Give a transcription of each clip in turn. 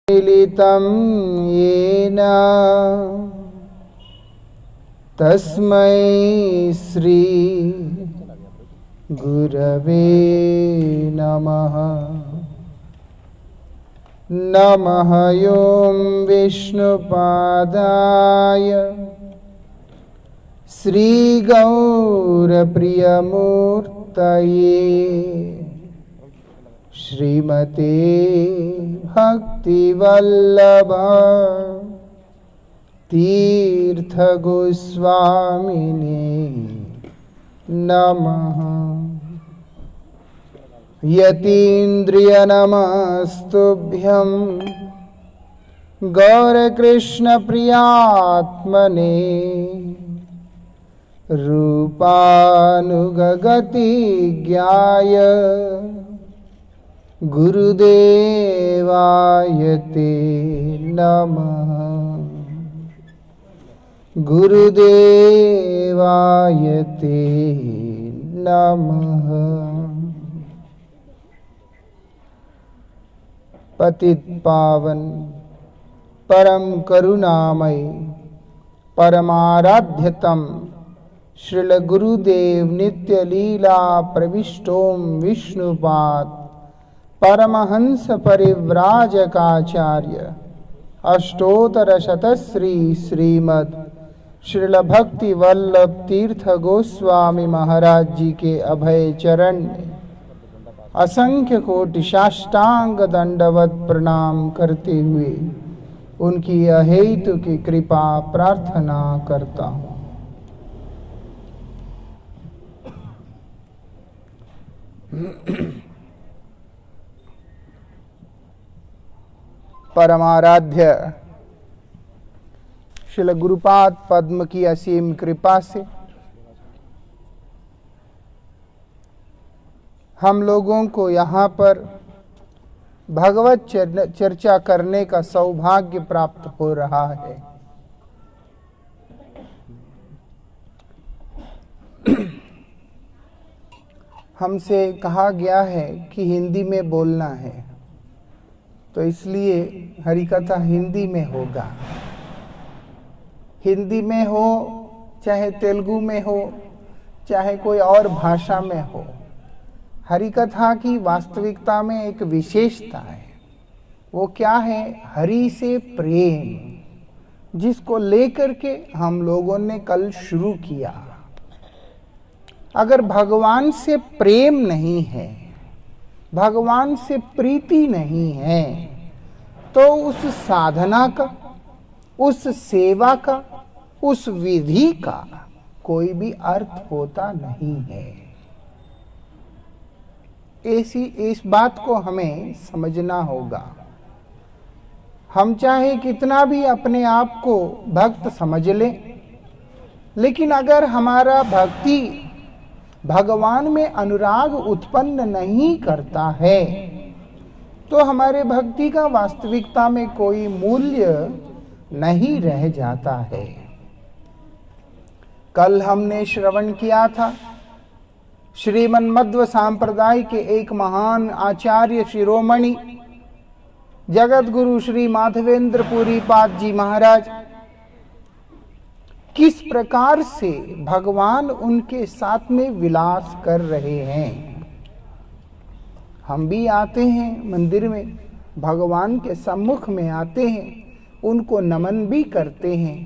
मिलितं येन तस्मै श्री गुरवे नमः। नमः ॐ विष्णुपादाय श्रीगौरप्रियमूर्तये श्रीमते भक्तिवल्लभ तीर्थगोस्वामिने नमः। यतीन्द्रियनमस्तुभ्यं गौरकृष्णप्रियात्मने रूपानुगगतिज्ञाय गुरुदेवाय ते नमः। गुरुदेवाय ते नमः। पतित पावन परम करुणामय परमाराध्यतम श्रील गुरुदेव नित्य लीला प्रविष्टोम विष्णुपाद परमहंस परिव्राजकाचार्य अष्टोत्तर शतश्री श्रीमद् श्रील भक्ति वल्लभ तीर्थ गोस्वामी महाराज जी के अभय चरण में असंख्य कोटि साष्टांग दंडवत प्रणाम करते हुए उनकी अहेतु की कृपा प्रार्थना करता हूँ। परमाराध्य श्रील गुरुपाद पद्म की असीम कृपा से हम लोगों को यहाँ पर भगवत चर्चा करने का सौभाग्य प्राप्त हो रहा है। हमसे कहा गया है कि हिंदी में बोलना है, तो इसलिए हरिकथा हिंदी में होगा। हिंदी में हो चाहे तेलुगु में हो चाहे कोई और भाषा में हो, हरिकथा की वास्तविकता में एक विशेषता है। वो क्या है? हरि से प्रेम, जिसको लेकर के हम लोगों ने कल शुरू किया। अगर भगवान से प्रेम नहीं है, भगवान से प्रीति नहीं है, तो उस साधना का, उस सेवा का, उस विधि का कोई भी अर्थ होता नहीं है। इस बात को हमें समझना होगा। हम चाहे कितना भी अपने आप को भक्त समझ लें, लेकिन अगर हमारा भक्ति भगवान में अनुराग उत्पन्न नहीं करता है, तो हमारे भक्ति का वास्तविकता में कोई मूल्य नहीं रह जाता है। कल हमने श्रवण किया था श्रीमन्मध्व सांप्रदाय के एक महान आचार्य शिरोमणि जगत गुरु श्री माधवेंद्र पुरी पाद जी महाराज किस प्रकार से भगवान उनके साथ में विलास कर रहे हैं। हम भी आते हैं मंदिर में, भगवान के सम्मुख में आते हैं, उनको नमन भी करते हैं,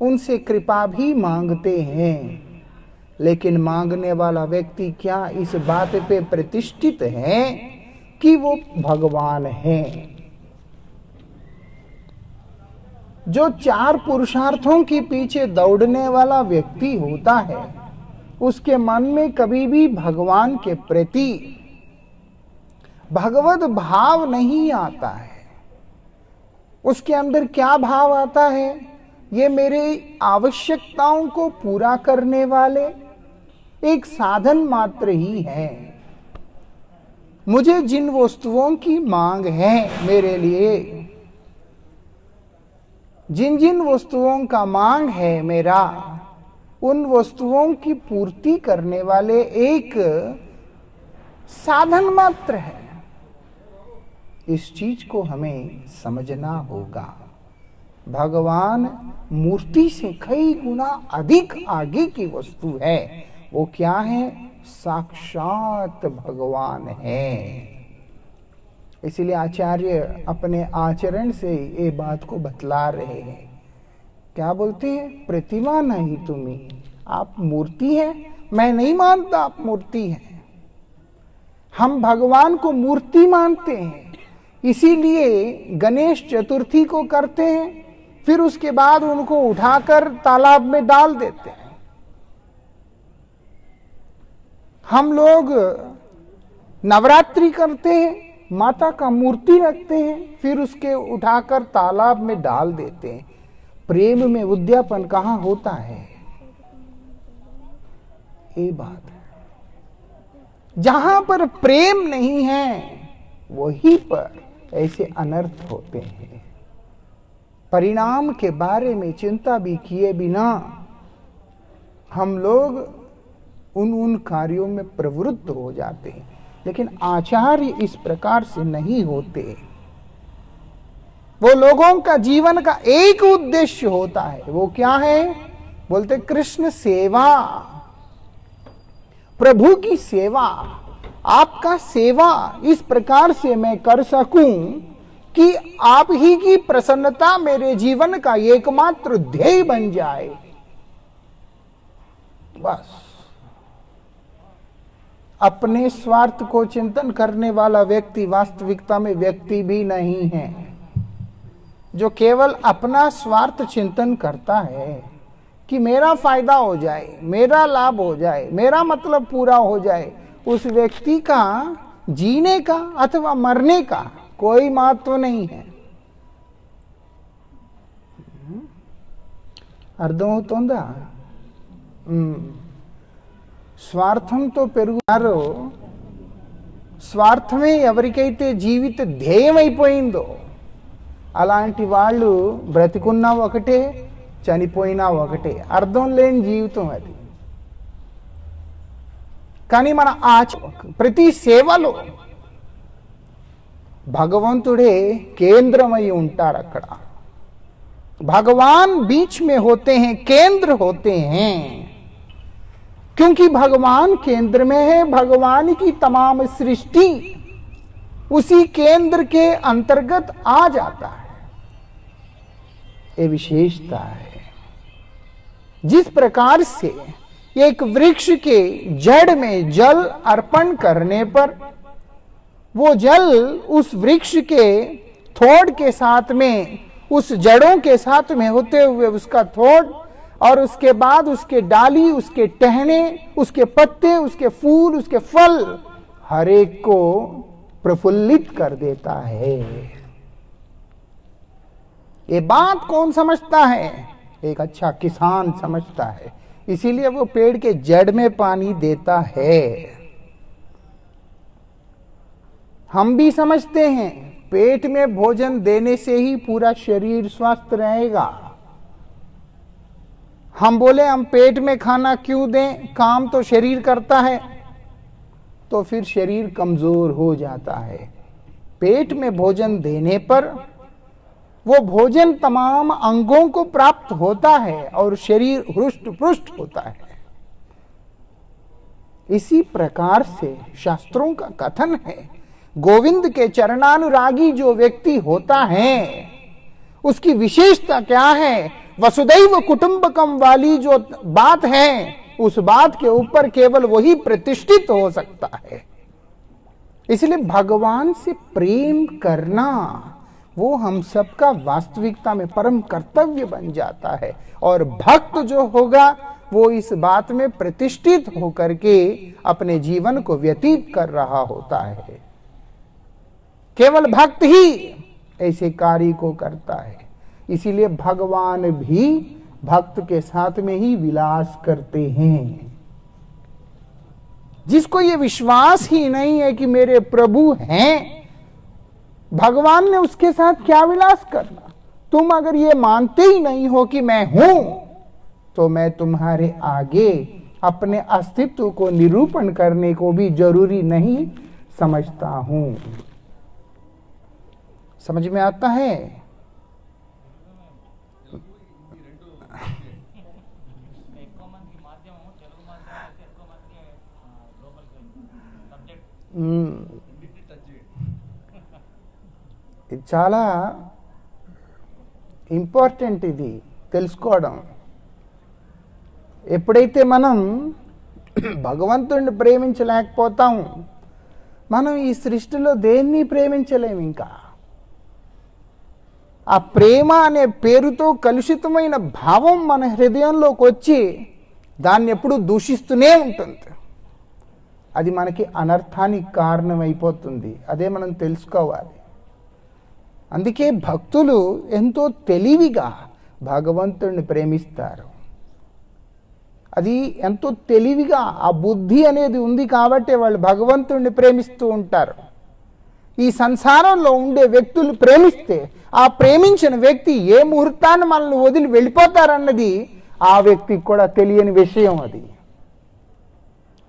उनसे कृपा भी मांगते हैं, लेकिन मांगने वाला व्यक्ति क्या इस बात पे प्रतिष्ठित है कि वो भगवान है? जो चार पुरुषार्थों के पीछे दौड़ने वाला व्यक्ति होता है, उसके मन में कभी भी भगवान के प्रति भगवत भाव नहीं आता है। उसके अंदर क्या भाव आता है? ये मेरे आवश्यकताओं को पूरा करने वाले एक साधन मात्र ही है। मुझे जिन वस्तुओं की मांग है मेरे लिए, जिन जिन वस्तुओं का मांग है मेरा, उन वस्तुओं की पूर्ति करने वाले एक साधन मात्र है। इस चीज को हमें समझना होगा। भगवान मूर्ति से कई गुना अधिक आगे की वस्तु है। वो क्या है? साक्षात भगवान है। इसलिए आचार्य अपने आचरण से ये बात को बतला रहे हैं। क्या बोलते हैं? प्रतिमा नहीं तुम्हें, आप मूर्ति हैं। मैं नहीं मानता आप मूर्ति हैं। हम भगवान को मूर्ति मानते हैं, इसीलिए गणेश चतुर्थी को करते हैं, फिर उसके बाद उनको उठाकर तालाब में डाल देते हैं। हम लोग नवरात्रि करते हैं, माता का मूर्ति रखते हैं, फिर उसके उठाकर तालाब में डाल देते हैं। प्रेम में उद्यापन कहाँ होता है? ये बात है। जहां पर प्रेम नहीं है वहीं पर ऐसे अनर्थ होते हैं। परिणाम के बारे में चिंता भी किए बिना हम लोग उन कार्यों में प्रवृत्त हो जाते हैं। लेकिन आचार्य इस प्रकार से नहीं होते। वो लोगों का जीवन का एक उद्देश्य होता है। वो क्या है? बोलते कृष्ण सेवा, प्रभु की सेवा। आपका सेवा इस प्रकार से मैं कर सकूं कि आप ही की प्रसन्नता मेरे जीवन का एकमात्र ध्येय बन जाए। बस अपने स्वार्थ को चिंतन करने वाला व्यक्ति वास्तविकता में व्यक्ति भी नहीं है। जो केवल अपना स्वार्थ चिंतन करता है कि मेरा फायदा हो जाए, मेरा लाभ हो जाए, मेरा मतलब पूरा हो जाए, उस व्यक्ति का जीने का अथवा मरने का कोई महत्व नहीं है। అర్థమవుతోందా? స్వార్థంతో పెరుగుతారో, స్వార్థమే ఎవరికైతే జీవిత ధ్యేయమైపోయిందో అలాంటి వాళ్ళు బ్రతికున్నా ఒకటే, చనిపోయినా ఒకటే. అర్థం లేని జీవితం అది. కానీ మన ప్రతి సేవలో భగవంతుడే కేంద్రమై ఉంటారు. అక్కడ भगवान बीच में होते हैं, केंद्र होते हैं। क्योंकि भगवान केंद्र में है, भगवान की तमाम सृष्टि उसी केंद्र के अंतर्गत आ जाता है। ये विशेषता है। जिस प्रकार से एक वृक्ष के जड़ में जल अर्पण करने पर वो जल उस वृक्ष के थोड़ के साथ में, उस जड़ों के साथ में होते हुए उसका थोड़, और उसके बाद उसके डाली, उसके टहने, उसके पत्ते, उसके फूल, उसके फल हर एक को प्रफुल्लित कर देता है। ये बात कौन समझता है? एक अच्छा किसान समझता है। इसीलिए वो पेड़ के जड़ में पानी देता है। हम भी समझते हैं पेट में भोजन देने से ही पूरा शरीर स्वस्थ रहेगा। हम बोले हम पेट में खाना क्यों दें, काम तो शरीर करता है, तो फिर शरीर कमजोर हो जाता है। पेट में भोजन देने पर वो भोजन तमाम अंगों को प्राप्त होता है और शरीर हृष्ट पुष्ट होता है। इसी प्रकार से शास्त्रों का कथन है, गोविंद के चरणानुरागी जो व्यक्ति होता है उसकी विशेषता क्या है? वसुदैव कुटुंबकम वाली जो बात है, उस बात के ऊपर केवल वही प्रतिष्ठित हो सकता है। इसलिए भगवान से प्रेम करना वो हम सबका वास्तविकता में परम कर्तव्य बन जाता है। और भक्त जो होगा वो इस बात में प्रतिष्ठित होकर के अपने जीवन को व्यतीत कर रहा होता है। केवल भक्त ही ऐसे कार्य को करता है। इसीलिए भगवान भी भक्त के साथ में ही विलास करते हैं। जिसको ये विश्वास ही नहीं है कि मेरे प्रभु हैं, भगवान ने उसके साथ क्या विलास करना? तुम अगर ये मानते ही नहीं हो कि मैं हूं, तो मैं तुम्हारे आगे अपने अस्तित्व को निरूपण करने को भी जरूरी नहीं समझता हूं। समझ में आता है? ఇది చాలా ఇంపార్టెంట్ ఇది తెలుసుకోవడం. ఎప్పుడైతే మనం భగవంతుడిని ప్రేమించలేకపోతాం, మనం ఈ సృష్టిలో దేన్ని ప్రేమించలేము. ఇంకా ఆ ప్రేమ అనే పేరుతో కలుషితమైన భావం మన హృదయంలోకి వచ్చి దాన్ని ఎప్పుడూ దూషిస్తూనే ఉంటుంది. అది మనకి అనర్థానికి కారణమైపోతుంది. అదే మనం తెలుసుకోవాలి. అందుకే భక్తులు ఎంతో తెలివిగా భగవంతుడిని ప్రేమిస్తారు. అది ఎంతో తెలివిగా ఆ బుద్ధి అనేది ఉంది కాబట్టి వాళ్ళు భగవంతుడిని ప్రేమిస్తూ ఉంటారు. ఈ సంసారంలో ఉండే వ్యక్తులు ప్రేమిస్తే ఆ ప్రేమించిన వ్యక్తి ఏ ముహూర్తాన్ని మనల్ని వదిలి వెళ్ళిపోతారన్నది ఆ వ్యక్తికి కూడా తెలియని విషయం. అది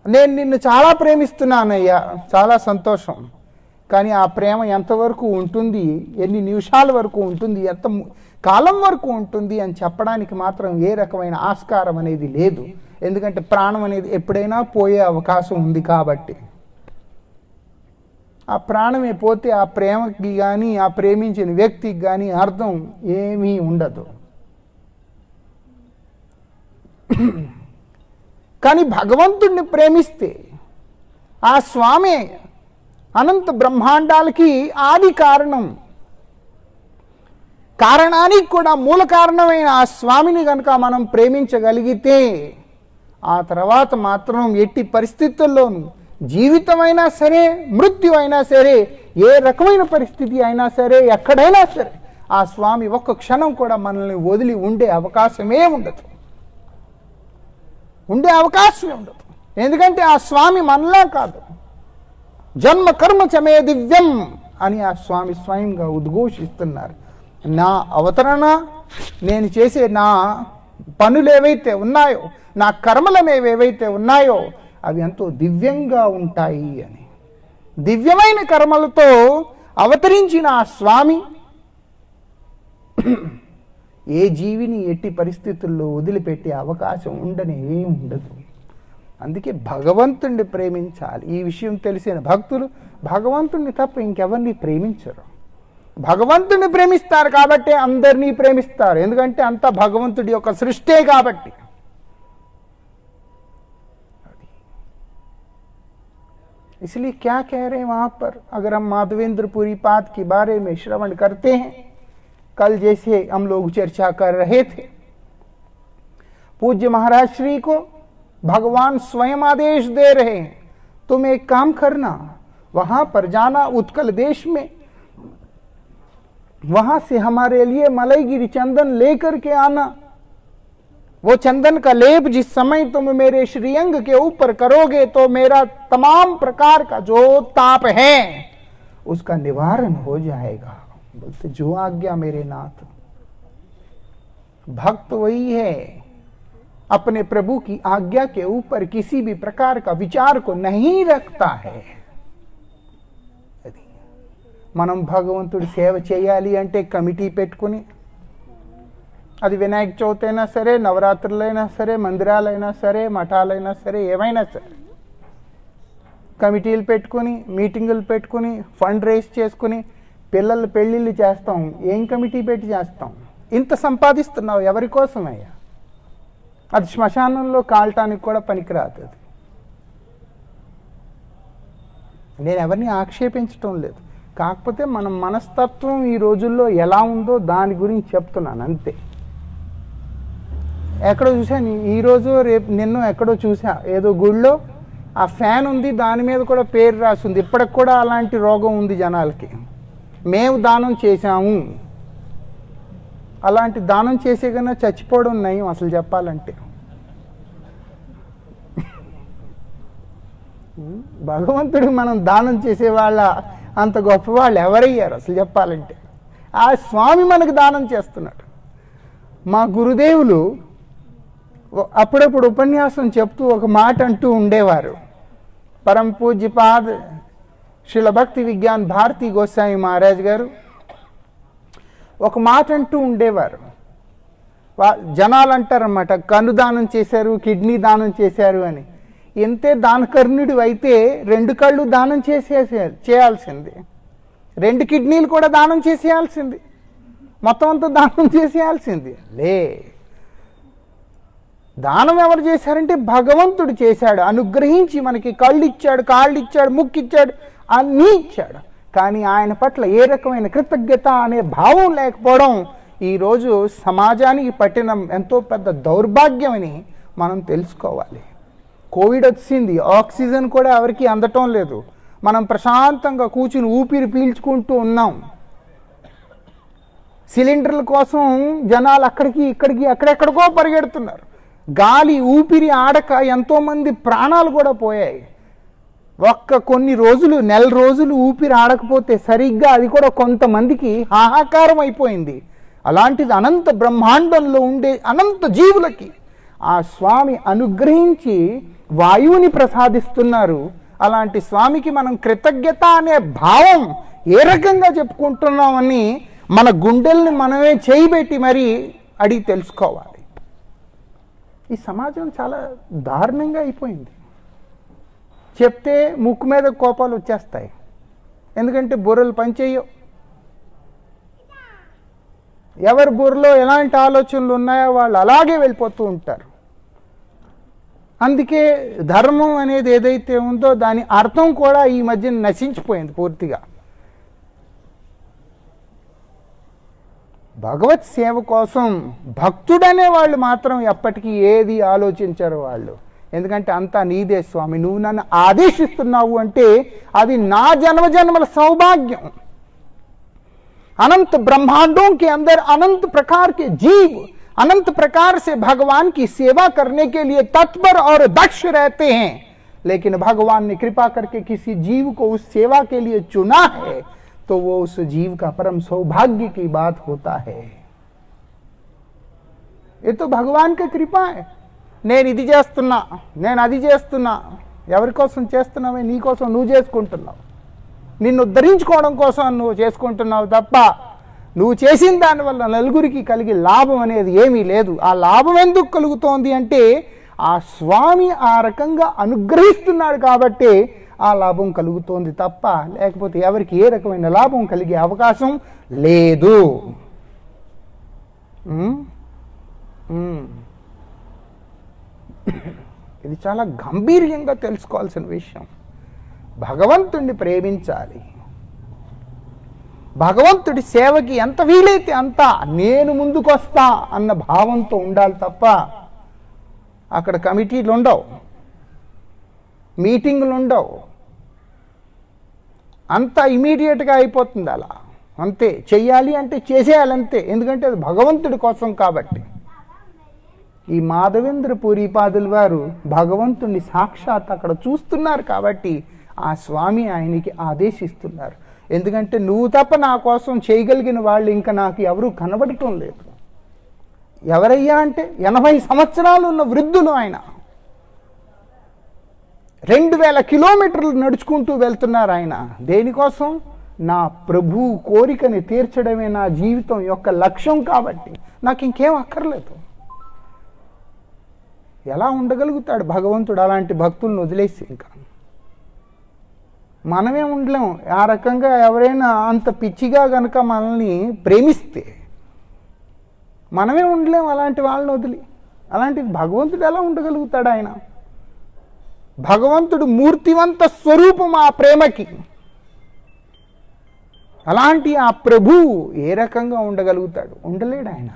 నేను నిన్ను చాలా ప్రేమిస్తున్నానయ్యా, చాలా సంతోషం, కానీ ఆ ప్రేమ ఎంతవరకు ఉంటుంది, ఎన్ని నిమిషాల వరకు ఉంటుంది, ఎంత కాలం వరకు ఉంటుంది అని చెప్పడానికి మాత్రం ఏ రకమైన ఆస్కారం అనేది లేదు. ఎందుకంటే ప్రాణం అనేది ఎప్పుడైనా పోయే అవకాశం ఉంది కాబట్టి. ఆ ప్రాణమే పోతే ఆ ప్రేమకి కానీ ఆ ప్రేమించిన వ్యక్తికి కానీ అర్థం ఏమీ ఉండదు. కానీ భగవంతుడిని ప్రేమిస్తే ఆ స్వామి అనంత బ్రహ్మాండాలకి ఆది కారణం, కారణానికి కూడా మూల కారణమైన ఆ స్వామిని కనుక మనం ప్రేమించగలిగితే ఆ తర్వాత మాత్రం ఎట్టి పరిస్థితుల్లోనూ జీవితమైనా సరే మృత్యు అయినా సరే ఏ రకమైన పరిస్థితి అయినా సరే ఎక్కడైనా సరే ఆ స్వామి ఒక్క క్షణం కూడా మనల్ని వదిలి ఉండే అవకాశమే ఉండదు. ఎందుకంటే ఆ స్వామి మనలా కాదు. జన్మ కర్మ చమే దివ్యం అని ఆ స్వామి స్వయంగా ఉద్ఘోషిస్తున్నారు. నా అవతరణ, నేను చేసే నా పనులు ఏవైతే ఉన్నాయో, నా కర్మలనేవి ఏవైతే ఉన్నాయో అవి ఎంతో దివ్యంగా ఉంటాయి అని. దివ్యమైన కర్మలతో అవతరించిన ఆ స్వామి ఏ జీవిని ఎట్టి పరిస్థితుల్లో వదిలిపెట్టే అవకాశం ఉండదు. అందుకే భగవంతుణ్ణి ప్రేమించాలి. ఈ విషయం తెలిసిన భక్తులు భగవంతుణ్ణి తప్ప ఇంకెవరిని ప్రేమించరు. భగవంతుణ్ణి ప్రేమిస్తారు కాబట్టి అందరినీ ప్రేమిస్తారు. ఎందుకంటే అంతా భగవంతుడి యొక్క సృష్టే కాబట్టి. इसलिए क्या कह रहे हैं वहां पर, अगर हम माधवेंद्रपुरी पाद के बारे में श्रवण करते हैं, कल जैसे हम लोग चर्चा कर रहे थे, पूज्य महाराज श्री को भगवान स्वयं आदेश दे रहे हैं, तुम एक काम करना, वहां पर जाना उत्कल देश में, वहां से हमारे लिए मलयगिरी चंदन लेकर के आना। वो चंदन का लेप जिस समय तुम मेरे श्रीअंग के ऊपर करोगे तो मेरा तमाम प्रकार का जो ताप है उसका निवारण हो जाएगा। बोलते जो आज्ञा मेरे नाथ। भक्त वही है अपने प्रभु की आज्ञा के ऊपर किसी भी प्रकार का विचार को नहीं रखता है। మనం భగవంతుడి సేవ చేయాలి అంటే కమిటీ పెట్టుకుని, అది వినాయక చవితి అయినా సరే, నవరాత్రులైనా సరే, మందిరాలైనా సరే, మఠాలైనా సరే, ఏమైనా సరే కమిటీలు పెట్టుకుని, మీటింగులు పెట్టుకుని, ఫండ్ రేస్ చేసుకుని పిల్లల పెళ్ళిళ్ళు చేస్తాం. ఏం కమిటీ పెట్టి చేస్తాం? ఇంత సంపాదిస్తున్నావు ఎవరి కోసమయ్యా? అది శ్మశానంలో కాల్టానికి కూడా పనికిరాదు. అది నేను ఎవరిని ఆక్షేపించటం లేదు, కాకపోతే మన మనస్తత్వం ఈ రోజుల్లో ఎలా ఉందో దాని గురించి చెప్తున్నాను అంతే. ఎక్కడో చూసాను ఈరోజు, రేపు నిన్ను ఎక్కడో చూసా, ఏదో గుళ్ళో ఆ ఫ్యాన్ ఉంది, దాని మీద కూడా పేరు రాసింది. ఇప్పటికి కూడా అలాంటి రోగం ఉంది జనాలకి. మేము దానం చేశాము. అలాంటి దానం చేసే కన్నా చచ్చిపోవడం నయం అసలు చెప్పాలంటే. భగవంతుడికి మనం దానం చేసేవాళ్ళ అంత గొప్పవాళ్ళు ఎవరయ్యారు అసలు చెప్పాలంటే? ఆ స్వామి మనకు దానం చేస్తున్నాడు. మా గురుదేవులు అప్పుడప్పుడు ఉపన్యాసం చెప్తూ ఒక మాట అంటూ ఉండేవారు. పరమ పూజ్యపాద్ శ్రీల భక్తి విజ్ఞాన్ భారతీ గోస్వామి మహారాజ్ గారు ఒక మాట అంటూ ఉండేవారు. జనాలు అంటారన్నమాట, కన్ను దానం చేశారు, కిడ్నీ దానం చేశారు అని. ఎంతే దానకర్ణుడు అయితే 2 కళ్ళు దానం చేయాల్సింది, 2 కిడ్నీలు కూడా దానం చేసేయాల్సింది, మొత్తం అంతా దానం చేసేయాల్సింది. దానం ఎవరు చేశారంటే భగవంతుడు చేశాడు. అనుగ్రహించి మనకి కళ్ళు ఇచ్చాడు, కాళ్ళు ఇచ్చాడు, ముక్కు ఇచ్చాడు, అన్నీ ఇచ్చాడు. కానీ ఆయన పట్ల ఏ రకమైన కృతజ్ఞత అనే భావం లేకపోవడం ఈరోజు సమాజానికి పట్టిన ఎంతో పెద్ద దౌర్భాగ్యమని మనం తెలుసుకోవాలి. కోవిడ్ వచ్చింది, ఆక్సిజన్ కూడా ఎవరికి అందటం లేదు. మనం ప్రశాంతంగా కూర్చుని ఊపిరి పీల్చుకుంటూ ఉన్నాం. సిలిండర్ల కోసం జనాలు అక్కడికి ఇక్కడికి ఎక్కడెక్కడికో పరిగెడుతున్నారు. గాలి ఊపిరి ఆడక ఎంతోమంది ప్రాణాలు కూడా పోయాయి. కొన్ని రోజులు, నెల రోజులు ఊపిరి ఆడకపోతే సరిగ్గా అది కూడా కొంతమందికి హాహాకారం అయిపోయింది. అలాంటిది అనంత బ్రహ్మాండంలో ఉండే అనంత జీవులకి ఆ స్వామి అనుగ్రహించి వాయువుని ప్రసాదిస్తున్నారు. అలాంటి స్వామికి మనం కృతజ్ఞత అనే భావం ఏ రకంగా చెప్పుకుంటున్నామని మన గుండెల్ని మనమే చేయబెట్టి మరీ అడిగి తెలుసుకోవాలి. ఈ సమాజం చాలా దారుణంగా అయిపోయింది. చెప్తే ముక్కు మీద కోపాలు వచ్చేస్తాయి, ఎందుకంటే బుర్రలు పనిచేయవు. ఎవరి బుర్రలో ఎలాంటి ఆలోచనలు ఉన్నాయో వాళ్ళు అలాగే వెళ్ళిపోతూ ఉంటారు. అందుకే ధర్మం అనేది ఏదైతే ఉందో దాని అర్థం కూడా ఈ మధ్య నశించిపోయింది పూర్తిగా. భగవత్ సేవ కోసం భక్తుడనే వాళ్ళు మాత్రం ఎప్పటికీ ఏది ఆలోచించరు వాళ్ళు. ఎందుకంటే అంతా నీదే స్వామి, నువ్వు నన్ను ఆదేశిస్తున్నావు అంటే అది నా జన్మజన్మల సౌభాగ్యం. अनंत ब्रह्मांडों के अंदर अनंत प्रकार के जीव अनंत प्रकार से भगवान की सेवा करने के लिए तत्पर और दक्ष रहते हैं, लेकिन भगवान ने कृपा करके किसी जीव को उस सेवा के लिए चुना है तो वो उस जीव का परम सौभाग्य की बात होता है. ये तो भगवान की कृपा है. నేను ఇది చేస్తున్నా, నేను అది చేస్తున్నా, ఎవరి కోసం చేస్తున్నావే? నీ కోసం నువ్వు చేసుకుంటున్నావు, నిన్ను ఉద్ధరించుకోవడం కోసం నువ్వు చేసుకుంటున్నావు తప్ప నువ్వు చేసిన దానివల్ల నలుగురికి కలిగే లాభం అనేది ఏమీ లేదు. ఆ లాభం ఎందుకు కలుగుతోంది అంటే ఆ స్వామి ఆ రకంగా అనుగ్రహిస్తున్నాడు కాబట్టి ఆ లాభం కలుగుతోంది తప్ప లేకపోతే ఎవరికి ఏ రకమైన లాభం కలిగే అవకాశం లేదు. ఇది చాలా గంభీర్యంగా తెలుసుకోవాల్సిన విషయం. భగవంతుడిని ప్రేమించాలి, భగవంతుడి సేవకి ఎంత వీలైతే అంత నేను ముందుకొస్తా అన్న భావంతో ఉండాలి తప్ప అక్కడ కమిటీలు ఉండవు, మీటింగులు ఉండవు, అంతా ఇమీడియట్గా అయిపోతుంది. అలా అంతే, చెయ్యాలి అంటే చేసేయాలంతే, ఎందుకంటే అది భగవంతుడి కోసం కాబట్టి. ఈ మాధవేంద్ర పూరిపాదుల వారు భగవంతుడిని సాక్షాత్ అక్కడ చూస్తున్నారు కాబట్టి ఆ స్వామి ఆయనకి ఆదేశిస్తున్నారు. ఎందుకంటే నువ్వు తప్ప నా కోసం చేయగలిగిన వాళ్ళు ఇంకా నాకు ఎవరూ కనబడటం లేదు. ఎవరయ్యా అంటే 80 సంవత్సరాలు ఉన్న వృద్ధులు. ఆయన 2000 కిలోమీటర్లు నడుచుకుంటూ వెళ్తున్నారు. ఆయన దేనికోసం? నా ప్రభు కోరికని తీర్చడమే నా జీవితం యొక్క లక్ష్యం కాబట్టి నాకు ఇంకేం అక్కర్లేదు. ఎలా ఉండగలుగుతాడు భగవంతుడు అలాంటి భక్తులను వదిలేసి? ఇంకా మనమే ఉండలేం. ఆ రకంగా ఎవరైనా అంత పిచ్చిగా గనక మనల్ని ప్రేమిస్తే మనమే ఉండలేం అలాంటి వాళ్ళని వదిలి. అలాంటిది భగవంతుడు ఎలా ఉండగలుగుతాడు? ఆయన భగవంతుడు మూర్తివంత స్వరూపం ఆ ప్రేమకి. అలాంటి ఆ ప్రభువు ఏ రకంగా ఉండగలుగుతాడు? ఉండలేడు. ఆయన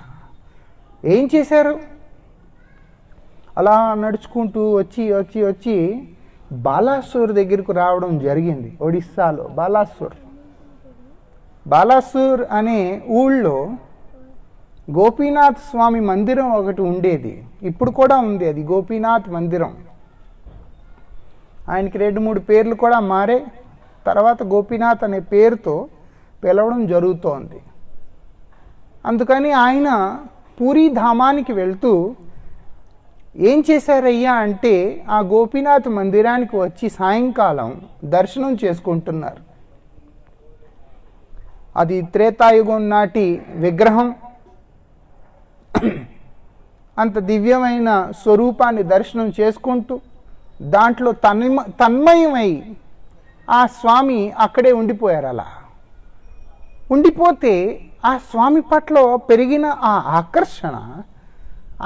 ఏం చేశారు? అలా నడుచుకుంటూ వచ్చి వచ్చి వచ్చి బాలాసూర్ దగ్గరకు రావడం జరిగింది. ఒడిస్సాలో బాలాసూర్ అనే ఊళ్ళో గోపీనాథ్ స్వామి మందిరం ఒకటి ఉండేది. ఇప్పుడు కూడా ఉంది అది గోపీనాథ్ మందిరం. ఆయనకి 2-3 పేర్లు కూడా మారే తర్వాత గోపీనాథ్ అనే పేరుతో పిలవడం జరుగుతోంది. అందుకని ఆయన పూరీ ధామానికి వెళ్తూ ఏం చేశారయ్యా అంటే ఆ గోపీనాథ్ మందిరానికి వచ్చి సాయంకాలం దర్శనం చేసుకుంటున్నారు. అది త్రేతాయుగం నాటి విగ్రహం. అంత దివ్యమైన స్వరూపాన్ని దర్శనం చేసుకుంటూ దాంట్లో తన్మయమై ఆ స్వామి అక్కడే ఉండిపోయారు. అలా ఉండిపోతే ఆ స్వామి పట్ల పెరిగిన ఆ ఆకర్షణ,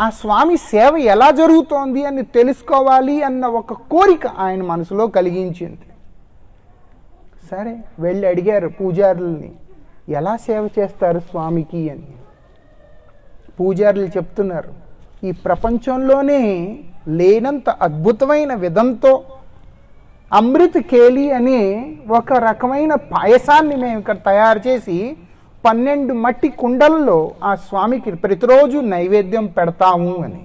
ఆ స్వామి సేవ ఎలా జరుగుతోంది అని తెలుసుకోవాలి అన్న ఒక కోరిక ఆయన మనసులో కలిగించింది. సరే వెళ్ళి అడిగారు పూజారుల్ని, ఎలా సేవ చేస్తారు స్వామికి అని. పూజారులు చెప్తున్నారు, ఈ ప్రపంచంలోనే లేనంత అద్భుతమైన విధంతో అమృత కేలి అనే ఒక రకమైన పాయసాన్ని మేము ఇక్కడ తయారు చేసి 12 మట్టి కుండల్లో ఆ స్వామికి ప్రతిరోజు నైవేద్యం పెడతాము అని.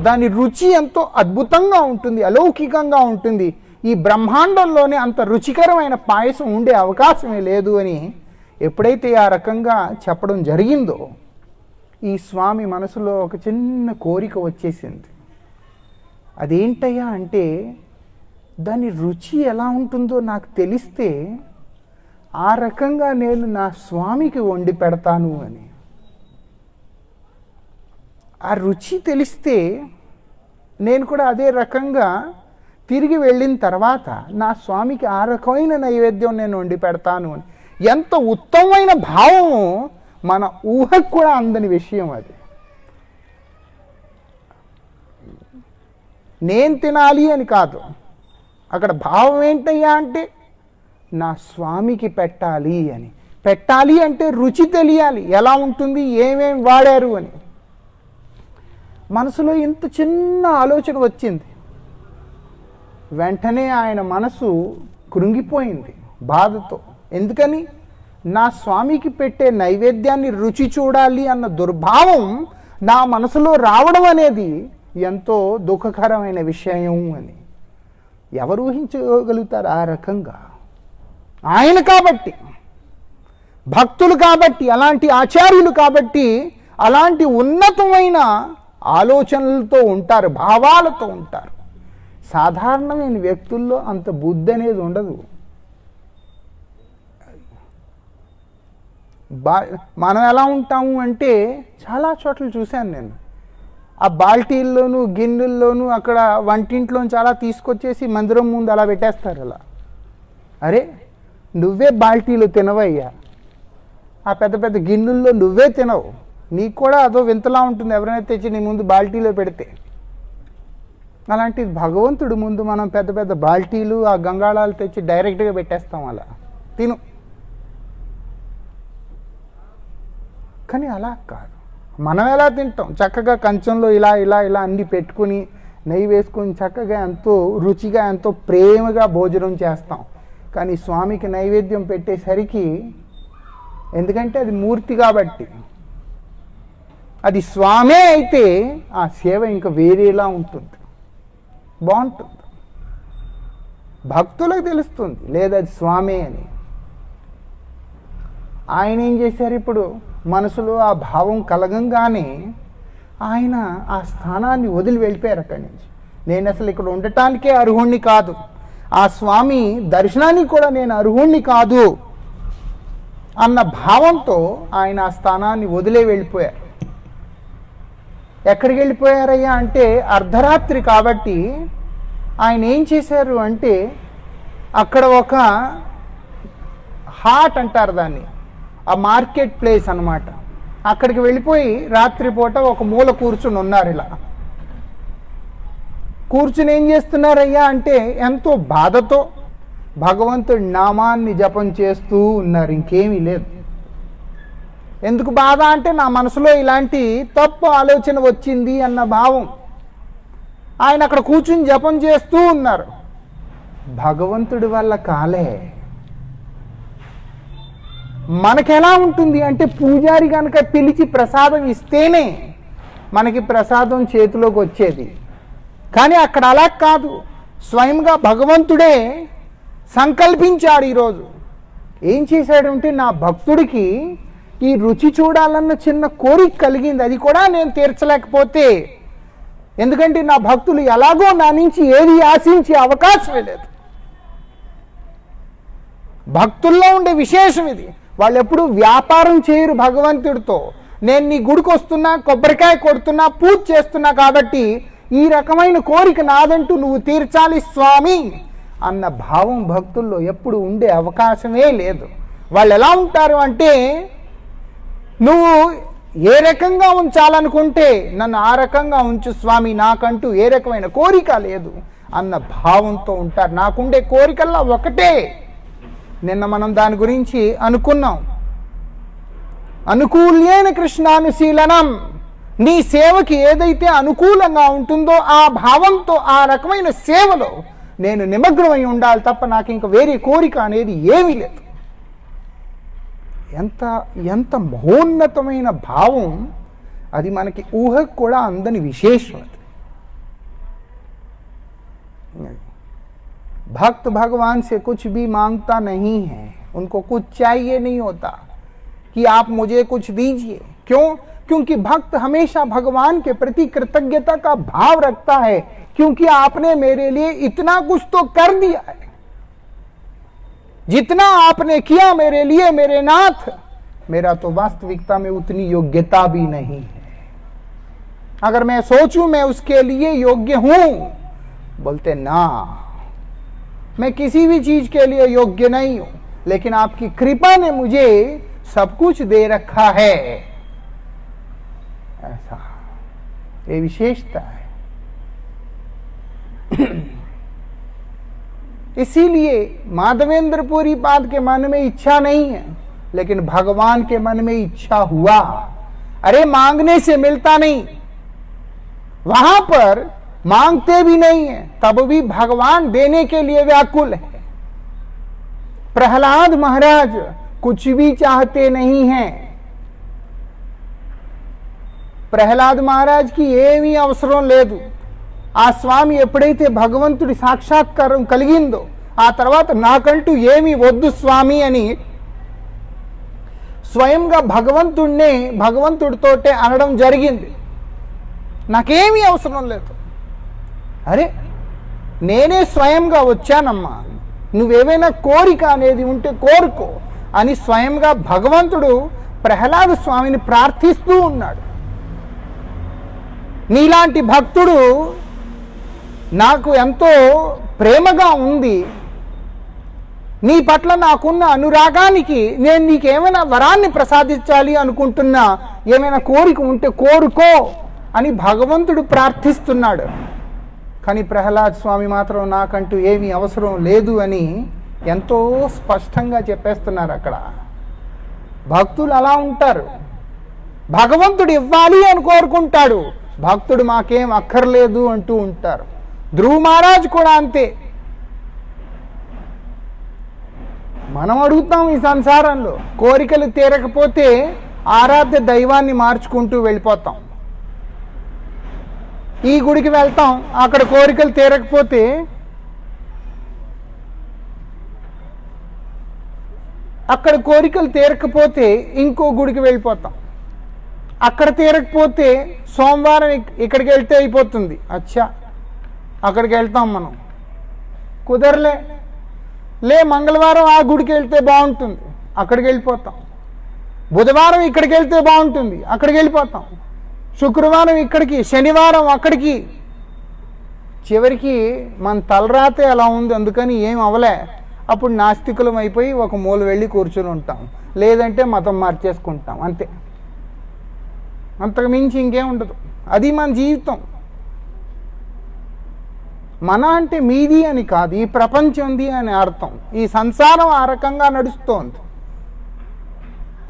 దాని రుచి ఎంతో అద్భుతంగా ఉంటుంది, అలౌకికంగా ఉంటుంది. ఈ బ్రహ్మాండంలోనే అంత రుచికరమైన పాయసం ఉండే అవకాశమే లేదు అని ఎప్పుడైతే ఆ రకంగా చెప్పడం జరిగిందో ఈ స్వామి మనసులో ఒక చిన్న కోరిక వచ్చేసింది. అదేంటయ్యా అంటే, దాని రుచి ఎలా ఉంటుందో నాకు తెలిస్తే ఆ రకంగా నేను నా స్వామికి వండి పెడతాను అని. ఆ రుచి తెలిస్తే నేను కూడా అదే రకంగా తిరిగి వెళ్ళిన తర్వాత నా స్వామికి ఆ రకమైన నైవేద్యం నేను వండి పెడతాను అని. ఎంత ఉత్తమమైన భావము, మన ఊహకు కూడా అందని విషయం అది. నేను తినాలి అని కాదు, అక్కడ భావం ఏంటయ్యా అంటే నా స్వామికి పెట్టాలి అని. పెట్టాలి అంటే రుచి తెలియాలి, ఎలా ఉంటుంది, ఏమేం వాడారు అని. మనసులో ఇంత చిన్న ఆలోచన వచ్చింది. వెంటనే ఆయన మనసు కృంగిపోయింది బాధతో. ఎందుకని? నా స్వామికి పెట్టే నైవేద్యాన్ని రుచి చూడాలి అన్న దుర్భావం నా మనసులో రావడం అనేది ఎంతో దుఃఖకరమైన విషయం అని. ఎవరు ఊహించగలుగుతారు ఆ రకంగా? ఆయన కాబట్టి, భక్తులు కాబట్టి, అలాంటి ఆచార్యులు కాబట్టి అలాంటి ఉన్నతమైన ఆలోచనలతో ఉంటారు, భావాలతో ఉంటారు. సాధారణమైన వ్యక్తుల్లో అంత బుద్ధి అనేది ఉండదు. మనం ఎలా ఉంటాము అంటే, చాలా చోట్ల చూశాను నేను, ఆ బాల్టీల్లోనూ గిన్నెల్లోనూ అక్కడ వంటింట్లోంచి అలా తీసుకొచ్చేసి మందిరం ముందు అలా పెట్టేస్తారు. అలా, అరే నువ్వే బాల్టీలు తినవయ్యా, ఆ పెద్ద పెద్ద గిన్నెల్లో నువ్వే తినవు, నీకు కూడా అదో వింతలా ఉంటుంది ఎవరైనా తెచ్చి నీ ముందు బాల్టీలో పెడితే. అలాంటిది భగవంతుడి ముందు మనం పెద్ద పెద్ద బాల్టీలు ఆ గంగాళాలు తెచ్చి డైరెక్ట్గా పెట్టేస్తాం, అలా తిను. కానీ అలా కాదు. మనం ఎలా తింటాం? చక్కగా కంచంలో ఇలా ఇలా ఇలా అన్నీ పెట్టుకుని నెయ్యి వేసుకొని చక్కగా ఎంతో రుచిగా ఎంతో ప్రేమగా భోజనం చేస్తాం. కానీ స్వామికి నైవేద్యం పెట్టేసరికి, ఎందుకంటే అది మూర్తి కాబట్టి, అది స్వామే అయితే ఆ సేవ ఇంకా వేరేలా ఉంటుంది, బాగుంటుంది. భక్తులకు తెలుస్తుంది లేదా అది స్వామే అని. ఆయన ఏం చేశారు? ఇప్పుడు మనసులో ఆ భావం కలగంగానే ఆయన ఆ స్థానాన్ని వదిలి వెళ్ళిపోయారు అక్కడి నుంచి. నేను అసలు ఇక్కడ ఉండటానికే అర్హుణ్ణి కాదు, ఆ స్వామి దర్శనానికి కూడా నేను అర్హుణ్ణి కాదు అన్న భావంతో ఆయన ఆ స్థానాన్ని వదిలే వెళ్ళిపోయారు. ఎక్కడికి వెళ్ళిపోయారయ్యా అంటే, అర్ధరాత్రి కాబట్టి ఆయన ఏం చేశారు అంటే, అక్కడ ఒక హాట్ అంటారు దాన్ని, ఆ మార్కెట్ ప్లేస్ అన్నమాట, అక్కడికి వెళ్ళిపోయి రాత్రిపూట ఒక మూల కూర్చుని ఉన్నారు. ఇలా కూర్చుని ఏం చేస్తున్నారయ్యా అంటే, ఎంతో బాధతో భగవంతుడి నామాన్ని జపం చేస్తూ ఉన్నారు, ఇంకేమీ లేదు. ఎందుకు బాధ అంటే, నా మనసులో ఇలాంటి తప్పు ఆలోచన వచ్చింది అన్న భావం. ఆయన అక్కడ కూర్చుని జపం చేస్తూ ఉన్నారు. భగవంతుడి వల్ల కాలే. మనకెలా ఉంటుంది అంటే, పూజారి కనుక పిలిచి ప్రసాదం ఇస్తేనే మనకి ప్రసాదం చేతిలోకి వచ్చేది. కానీ అక్కడ అలా కాదు, స్వయంగా భగవంతుడే సంకల్పించాడు. ఈరోజు ఏం చేశాడంటే, నా భక్తుడికి ఈ రుచి చూడాలన్న చిన్న కోరిక కలిగింది, అది కూడా నేను తీర్చలేకపోతే, ఎందుకంటే నా భక్తులు ఎలాగో నా నుంచి ఏది ఆశించే అవకాశమే లేదు. భక్తుల్లో ఉండే విశేషం ఇది. వాళ్ళు ఎప్పుడు వ్యాపారం చేయరు భగవంతుడితో. నేను నీ గుడికి వస్తున్నా, కొబ్బరికాయ కొడుతున్నా, పూజ చేస్తున్నా కాబట్టి ఈ రకమైన కోరిక నాదంటూ నువ్వు తీర్చాలి స్వామి అన్న భావం భక్తుల్లో ఎప్పుడు ఉండే అవకాశమే లేదు. వాళ్ళు ఎలా ఉంటారు అంటే, నువ్వు ఏ రకంగా ఉంచాలనుకుంటే నన్ను ఆ రకంగా ఉంచు స్వామి, నాకంటూ ఏ రకమైన కోరిక లేదు అన్న భావంతో ఉంటారు. నాకుండే కోరికల్లా ఒకటే. నిన్న మనం దాని గురించి అనుకున్నాం. అనుకూల్యేన కృష్ణానుశీలనం. నీ సేవకి ఏదైతే అనుకూలంగా ఉంటుందో ఆ భావంతో ఆ రకమైన సేవలో నేను నిమగ్నమై ఉండాలి తప్ప నాకు ఇంకా వేరే కోరిక అనేది ఏమీ లేదు. ఎంత ఎంత మహోన్నతమైన భావం అది, మనకి ఊహకు కూడా అందని విశేషం అది. भक्त भगवान से कुछ भी मांगता नहीं है, उनको कुछ चाहिए नहीं होता कि आप मुझे कुछ दीजिए. क्यों? क्योंकि भक्त हमेशा भगवान के प्रति कृतज्ञता का भाव रखता है, क्योंकि आपने मेरे लिए इतना कुछ तो कर दिया है. जितना आपने किया मेरे लिए मेरे नाथ, मेरा तो वास्तविकता में उतनी योग्यता भी नहीं है. अगर मैं सोचूं मैं उसके लिए योग्य हूं, बोलते ना, मैं किसी भी चीज के लिए योग्य नहीं हूं, लेकिन आपकी कृपा ने मुझे सब कुछ दे रखा है. ऐसा ये विशेषता है. इसीलिए माधवेंद्रपुरी पाद के मन में इच्छा नहीं है, लेकिन भगवान के मन में इच्छा हुआ. अरे मांगने से मिलता नहीं, वहां पर मांगते भी नहीं है, तब भी भगवान देने के लिए व्याकुल है. प्रहलाद महाराज कुछ भी चाहते नहीं हैं. ప్రహ్లాద్ మహారాజ్కి ఏమీ అవసరం లేదు. ఆ స్వామి ఎప్పుడైతే భగవంతుడి సాక్షాత్కారం కలిగిందో ఆ తర్వాత నాకంటూ ఏమీ వద్దు స్వామి అని స్వయంగా భగవంతుడితోటే అనడం జరిగింది. నాకేమీ అవసరం లేదు. అరే నేనే స్వయంగా వచ్చానమ్మా, నువ్వేమైనా కోరిక అనేది ఉంటే కోరుకో అని స్వయంగా భగవంతుడు ప్రహ్లాద స్వామిని ప్రార్థిస్తూ ఉన్నాడు. నీలాంటి భక్తుడు నాకు ఎంతో ప్రేమగా ఉంది, నీ పట్ల నాకున్న అనురాగానికి నేను నీకేమైనా వరాన్ని ప్రసాదించాలి అనుకుంటున్నా, ఏమైనా కోరిక ఉంటే కోరుకో అని భగవంతుడు ప్రార్థిస్తున్నాడు. కానీ ప్రహ్లాద్ స్వామి మాత్రం నాకంటూ ఏమీ అవసరం లేదు అని ఎంతో స్పష్టంగా చెప్పేస్తున్నారు. అక్కడ భక్తులు అలా ఉంటారు. భగవంతుడు ఇవ్వాలి అని కోరుకుంటాడు, భక్తుడు మాకేం అక్కర్లేదు అంటూ ఉంటారు. ధ్రువ మహారాజ్ కూడా అంతే. మనం అడుగుతాం ఈ సంసారంలో, కోరికలు తీరకపోతే ఆరాధ్య దైవాన్ని మార్చుకుంటూ వెళ్ళిపోతాం. ఈ గుడికి వెళ్తాం, అక్కడ కోరికలు తీరకపోతే ఇంకో గుడికి వెళ్ళిపోతాం. అక్కడ తీరకపోతే సోమవారం ఇక్కడికి వెళ్తే అయిపోతుంది. అచ్చా అక్కడికి వెళ్తాం మనం, కుదరలే మంగళవారం ఆ గుడికి వెళ్తే బాగుంటుంది, అక్కడికి వెళ్ళిపోతాం. బుధవారం ఇక్కడికి వెళ్తే బాగుంటుంది, అక్కడికి వెళ్ళిపోతాం. శుక్రవారం ఇక్కడికి, శనివారం అక్కడికి. చివరికి మన తలరాతే అలా ఉంది, అందుకని ఏం అవలే. అప్పుడు నాస్తికులం అయిపోయి ఒక మూల వెళ్ళి కూర్చొని ఉంటాం, లేదంటే మతం మార్చేసుకుంటాం. అంతే, అంతకు మించి ఇంకేం ఉండదు. అది మన జీవితం. మన అంటే మీది అని కాదు, ఈ ప్రపంచంది అని అర్థం. ఈ సంసారం ఆ రకంగా నడుస్తోంది.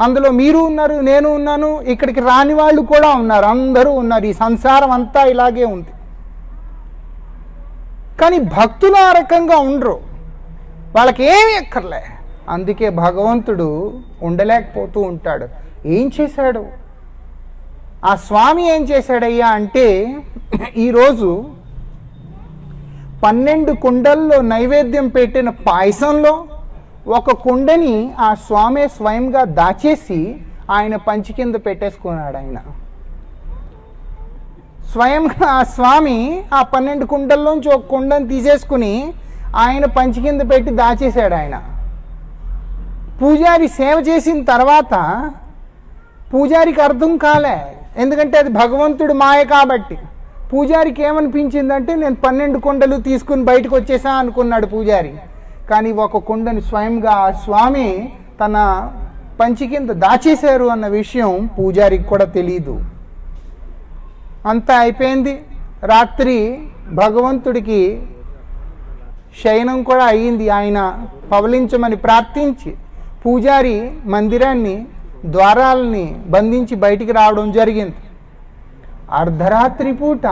అందులో మీరు ఉన్నారు, నేను ఉన్నాను, ఇక్కడికి రాని వాళ్ళు కూడా ఉన్నారు, అందరూ ఉన్నారు. ఈ సంసారం అంతా ఇలాగే ఉంది. కానీ భక్తులు ఆ రకంగా ఉండరు, వాళ్ళకి ఏమీ ఎక్కర్లే. అందుకే భగవంతుడు ఉండలేకపోతూ ఉంటాడు. ఏం చేశాడు ఆ స్వామి? ఏం చేశాడయ్యా అంటే, ఈరోజు 12 కుండల్లో నైవేద్యం పెట్టిన పాయసంలో ఒక కుండని ఆ స్వామి స్వయంగా దాచేసి ఆయన పంచి కింద పెట్టేసుకున్నాడు. ఆయన స్వయంగా ఆ స్వామి ఆ 12 కుండల్లోంచి ఒక కుండని తీసేసుకుని ఆయన పంచి కింద పెట్టి దాచేశాడు. ఆయన పూజారి సేవ చేసిన తర్వాత పూజారికి అర్థం కాలే, ఎందుకంటే అది భగవంతుడి మాయ కాబట్టి. పూజారికి ఏమనిపించిందంటే నేను 12 కుండలు తీసుకుని బయటకు వచ్చేసా అనుకున్నాడు పూజారి. కానీ ఒక కుండని స్వయంగా ఆ స్వామి తన పంచి కింద దాచేశారు అన్న విషయం పూజారికి కూడా తెలియదు. అంతా అయిపోయింది. రాత్రి భగవంతుడికి శయనం కూడా అయ్యింది. ఆయన పవలించమని ప్రార్థించి పూజారి మందిరాన్ని ద్వారాలని బంధించి బయటికి రావడం జరిగింది. అర్ధరాత్రి పూట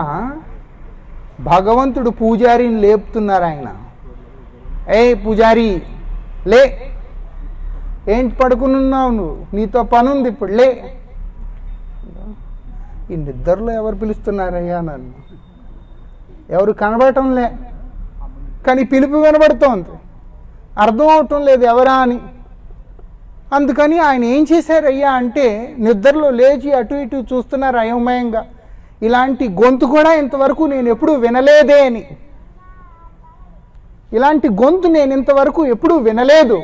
భగవంతుడు పూజారిని లేపుతున్నారు. ఆయన, ఏ పూజారి లే, ఏంటి పడుకునున్నావు నువ్వు, నీతో పని ఉంది ఇప్పుడు లే. ఈ నిద్రలో ఎవరు పిలుస్తున్నారయ్యా నన్ను, ఎవరు కనబడటం లే, కానీ పిలుపు వినబడుతోంది, అర్థం అవటం లేదు ఎవరా అని. అందుకని ఆయన ఏం చేశారయ్యా అంటే నిద్రలో లేచి అటు ఇటు చూస్తున్నారు అయోమయంగా. ఇలాంటి గొంతు కూడా ఇంతవరకు నేను ఎప్పుడూ వినలేదే అని, ఇలాంటి గొంతు నేను ఇంతవరకు ఎప్పుడూ వినలేదు.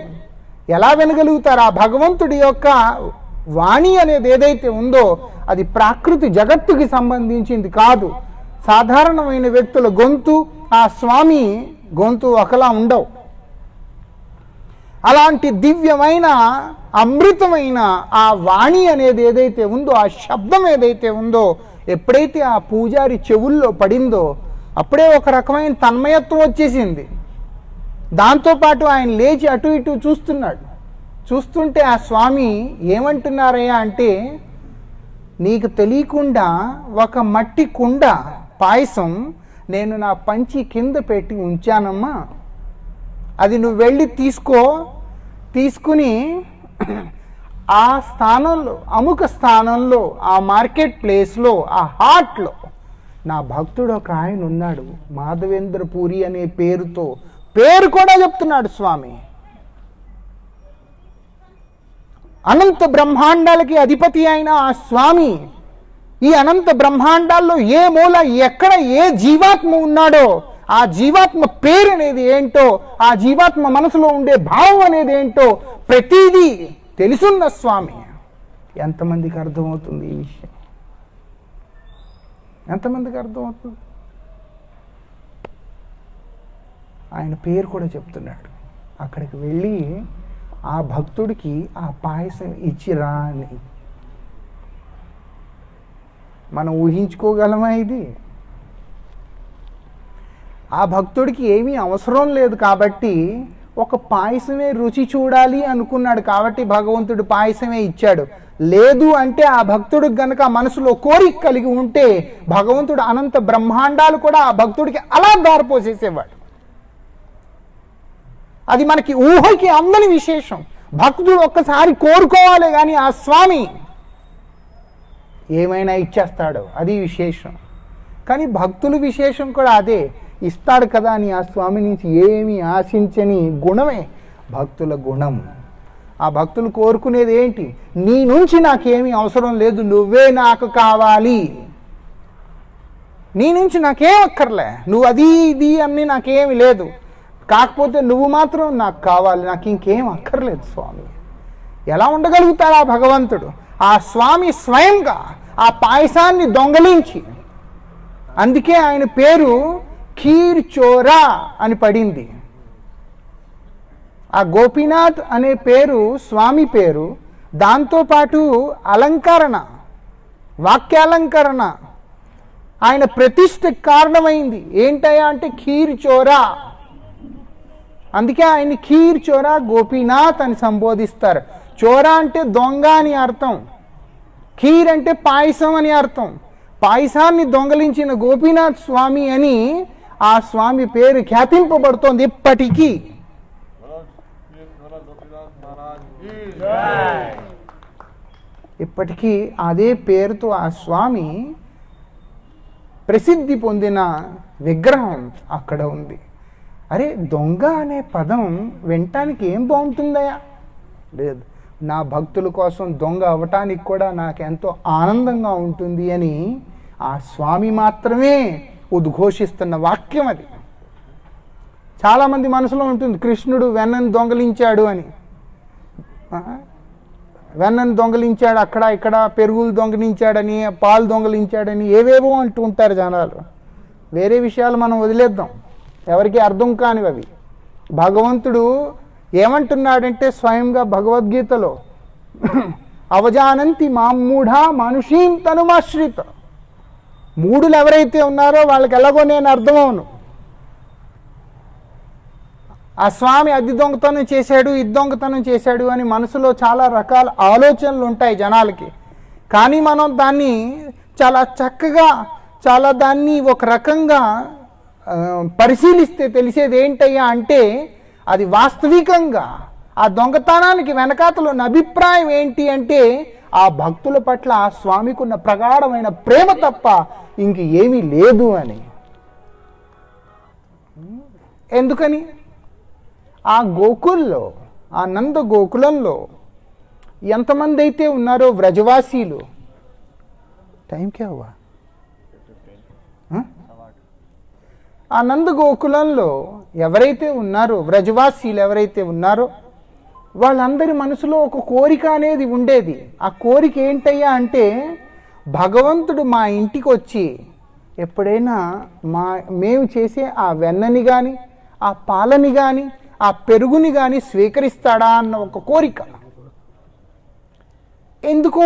ఎలా వినగలుగుతారు? ఆ భగవంతుడి యొక్క వాణి అనేది ఏదైతే ఉందో అది ప్రాకృతి జగత్తుకి సంబంధించింది కాదు. సాధారణమైన వ్యక్తుల గొంతు, ఆ స్వామి గొంతు ఒకలా ఉండవు. అలాంటి దివ్యమైన అమృతమైన ఆ వాణి అనేది ఏదైతే ఉందో, ఆ శబ్దం ఏదైతే ఉందో, ఎప్పుడైతే ఆ పూజారి చెవుల్లో పడిందో అప్పుడే ఒక రకమైన తన్మయత్వం వచ్చేసింది. దాంతోపాటు ఆయన లేచి అటు ఇటు చూస్తున్నాడు. చూస్తుంటే ఆ స్వామి ఏమంటున్నారయ్యా అంటే, నీకు తెలియకుండా ఒక మట్టి కుండ పాయసం నేను నా పంచి కింద పెట్టి ఉంచానమ్మా, అది నువ్వు వెళ్ళి తీసుకుని ఆ స్థానంలో, అముక స్థానంలో, ఆ మార్కెట్ ప్లేస్లో, ఆ హాట్లో నా భక్తుడు ఒక ఆయన ఉన్నాడు, మాధవేంద్ర పూరి అనే పేరుతో, పేరు కూడా చెప్తున్నాడు స్వామి. అనంత బ్రహ్మాండాలకి అధిపతి అయిన ఆ స్వామి ఈ అనంత బ్రహ్మాండాల్లో ఏ మూల, ఎక్కడ ఏ జీవాత్మ ఉన్నాడో ఆ జీవాత్మ పేరు అనేది ఏంటో, ఆ జీవాత్మ మనసులో ఉండే భావం అనేది ఏంటో ప్రతిదీ తెలుసున్న స్వామి. ఎంతమందికి అర్థమవుతుంది ఈ విషయం? ఎంతమందికి అర్థమవుతుంది? ఆయన పేరు కూడా చెప్తున్నాడు. అక్కడికి వెళ్ళి ఆ భక్తుడికి ఆ పాయసం ఇచ్చిరా అని. మనం ఊహించుకోగలమా ఇది? ఆ భక్తుడికి ఏమీ అవసరం లేదు కాబట్టి ఒక పాయసమే రుచి చూడాలి అనుకున్నాడు కాబట్టి భగవంతుడు పాయసమే ఇచ్చాడు. లేదు అంటే ఆ భక్తుడికి గనక మనసులో కోరిక కలిగి ఉంటే భగవంతుడు అనంత బ్రహ్మాండాలు కూడా ఆ భక్తుడికి అలా దారిపోసేసేవాడు. అది మనకి ఊహకి అందని విశేషం. భక్తుడు ఒక్కసారి కోరుకోవాలి కానీ ఆ స్వామి ఏమైనా ఇచ్చేస్తాడు, అది విశేషం. కానీ భక్తుల విశేషం కూడా అదే, ఇస్తాడు కదా అని ఆ స్వామి నుంచి ఏమీ ఆశించని గుణమే భక్తుల గుణం. ఆ భక్తులు కోరుకునేది ఏంటి? నీ నుంచి నాకేమీ అవసరం లేదు, నువ్వే నాకు కావాలి, నీ నుంచి నాకేం అక్కర్లే, నువ్వు అది ఇది అన్నీ నాకేమి లేదు, కాకపోతే నువ్వు మాత్రం నాకు కావాలి, నాకు ఇంకేం అక్కర్లేదు స్వామి. ఎలా ఉండగలుగుతాడు ఆ భగవంతుడు? ఆ స్వామి స్వయంగా ఆ పాయసాన్ని దొంగలించి, అందుకే ఆయన పేరు ఖీర్ చోరా అని పడింది. ఆ గోపీనాథ్ అనే పేరు స్వామి పేరు, దాంతోపాటు అలంకరణ, వాక్యాలంకరణ ఆయన ప్రతిష్ఠకు కారణమైంది. ఏంటయ్యా అంటే ఖీర్ చోరా. అందుకే ఆయన్ని ఖీర్ చోరా గోపీనాథ్ అని సంబోధిస్తారు. చోరా అంటే దొంగ అని అర్థం, ఖీర్ అంటే పాయసం అని అర్థం. పాయసాన్ని దొంగలించిన గోపీనాథ్ స్వామి అని ఆ స్వామి పేరు ఖ్యాతింపబడుతోంది ఇప్పటికీ. ఇప్పటికీ అదే పేరుతో ఆ స్వామి ప్రసిద్ధి పొందిన విగ్రహం అక్కడ ఉంది. అరే, దొంగ అనే పదం వినటానికి ఏం బాగుంటుందయా? లేదు, నా భక్తుల కోసం దొంగ అవ్వటానికి కూడా నాకెంతో ఆనందంగా ఉంటుంది అని ఆ స్వామి మాత్రమే ఉద్ఘోషిస్తున్న వాక్యం అది. చాలామంది మనసులో ఉంటుంది కృష్ణుడు వెన్నను దొంగలించాడు అని. వెన్నను దొంగలించాడు, అక్కడ ఇక్కడ పెరుగులు దొంగలించాడని, పాలు దొంగలించాడని ఏవేవో అంటూ ఉంటారు జనాలు. వేరే విషయాలు మనం వదిలేద్దాం, ఎవరికి అర్థం కానివి అవి. భగవంతుడు ఏమంటున్నాడంటే స్వయంగా భగవద్గీతలో, అవజానంతి మామూఢా మనుషీం తనుమాశ్రిత. మూఢులు ఎవరైతే ఉన్నారో వాళ్ళకి ఎలాగో నేను అర్థమవును. ఆ స్వామి అది దొంగతనం చేశాడు, ఇది దొంగతనం చేశాడు అని మనసులో చాలా రకాల ఆలోచనలు ఉంటాయి జనాలకి. కానీ మనం దాన్ని చాలా చక్కగా, చాలా దాన్ని ఒక రకంగా పరిశీలిస్తే తెలిసేది ఏంటయ్యా అంటే, అది వాస్తవికంగా ఆ దొంగతనానికి వెనకాతలో ఉన్న అభిప్రాయం ఏంటి అంటే, ఆ భక్తుల పట్ల ఆ స్వామికి ఉన్న ప్రగాఢమైన ప్రేమ తప్ప ఇంక ఏమీ లేదు అని. ఎందుకని ఆ గోకుల్లో, ఆ నంద గోకులంలో ఎంతమంది అయితే ఉన్నారో వ్రజవాసీలు, టైంకే అవ్వా, ఆ నంద గోకులంలో ఎవరైతే ఉన్నారో వ్రజవాసీలు ఎవరైతే ఉన్నారో వాళ్ళందరి మనసులో ఒక కోరిక అనేది ఉండేది. ఆ కోరిక ఏంటయ్యా అంటే, భగవంతుడు మా ఇంటికి వచ్చి ఎప్పుడైనా మేము చేసే ఆ వెన్నని కానీ, ఆ పాలని కానీ, ఆ పెరుగుని కానీ స్వీకరిస్తాడా అన్న ఒక కోరిక. ఎందుకు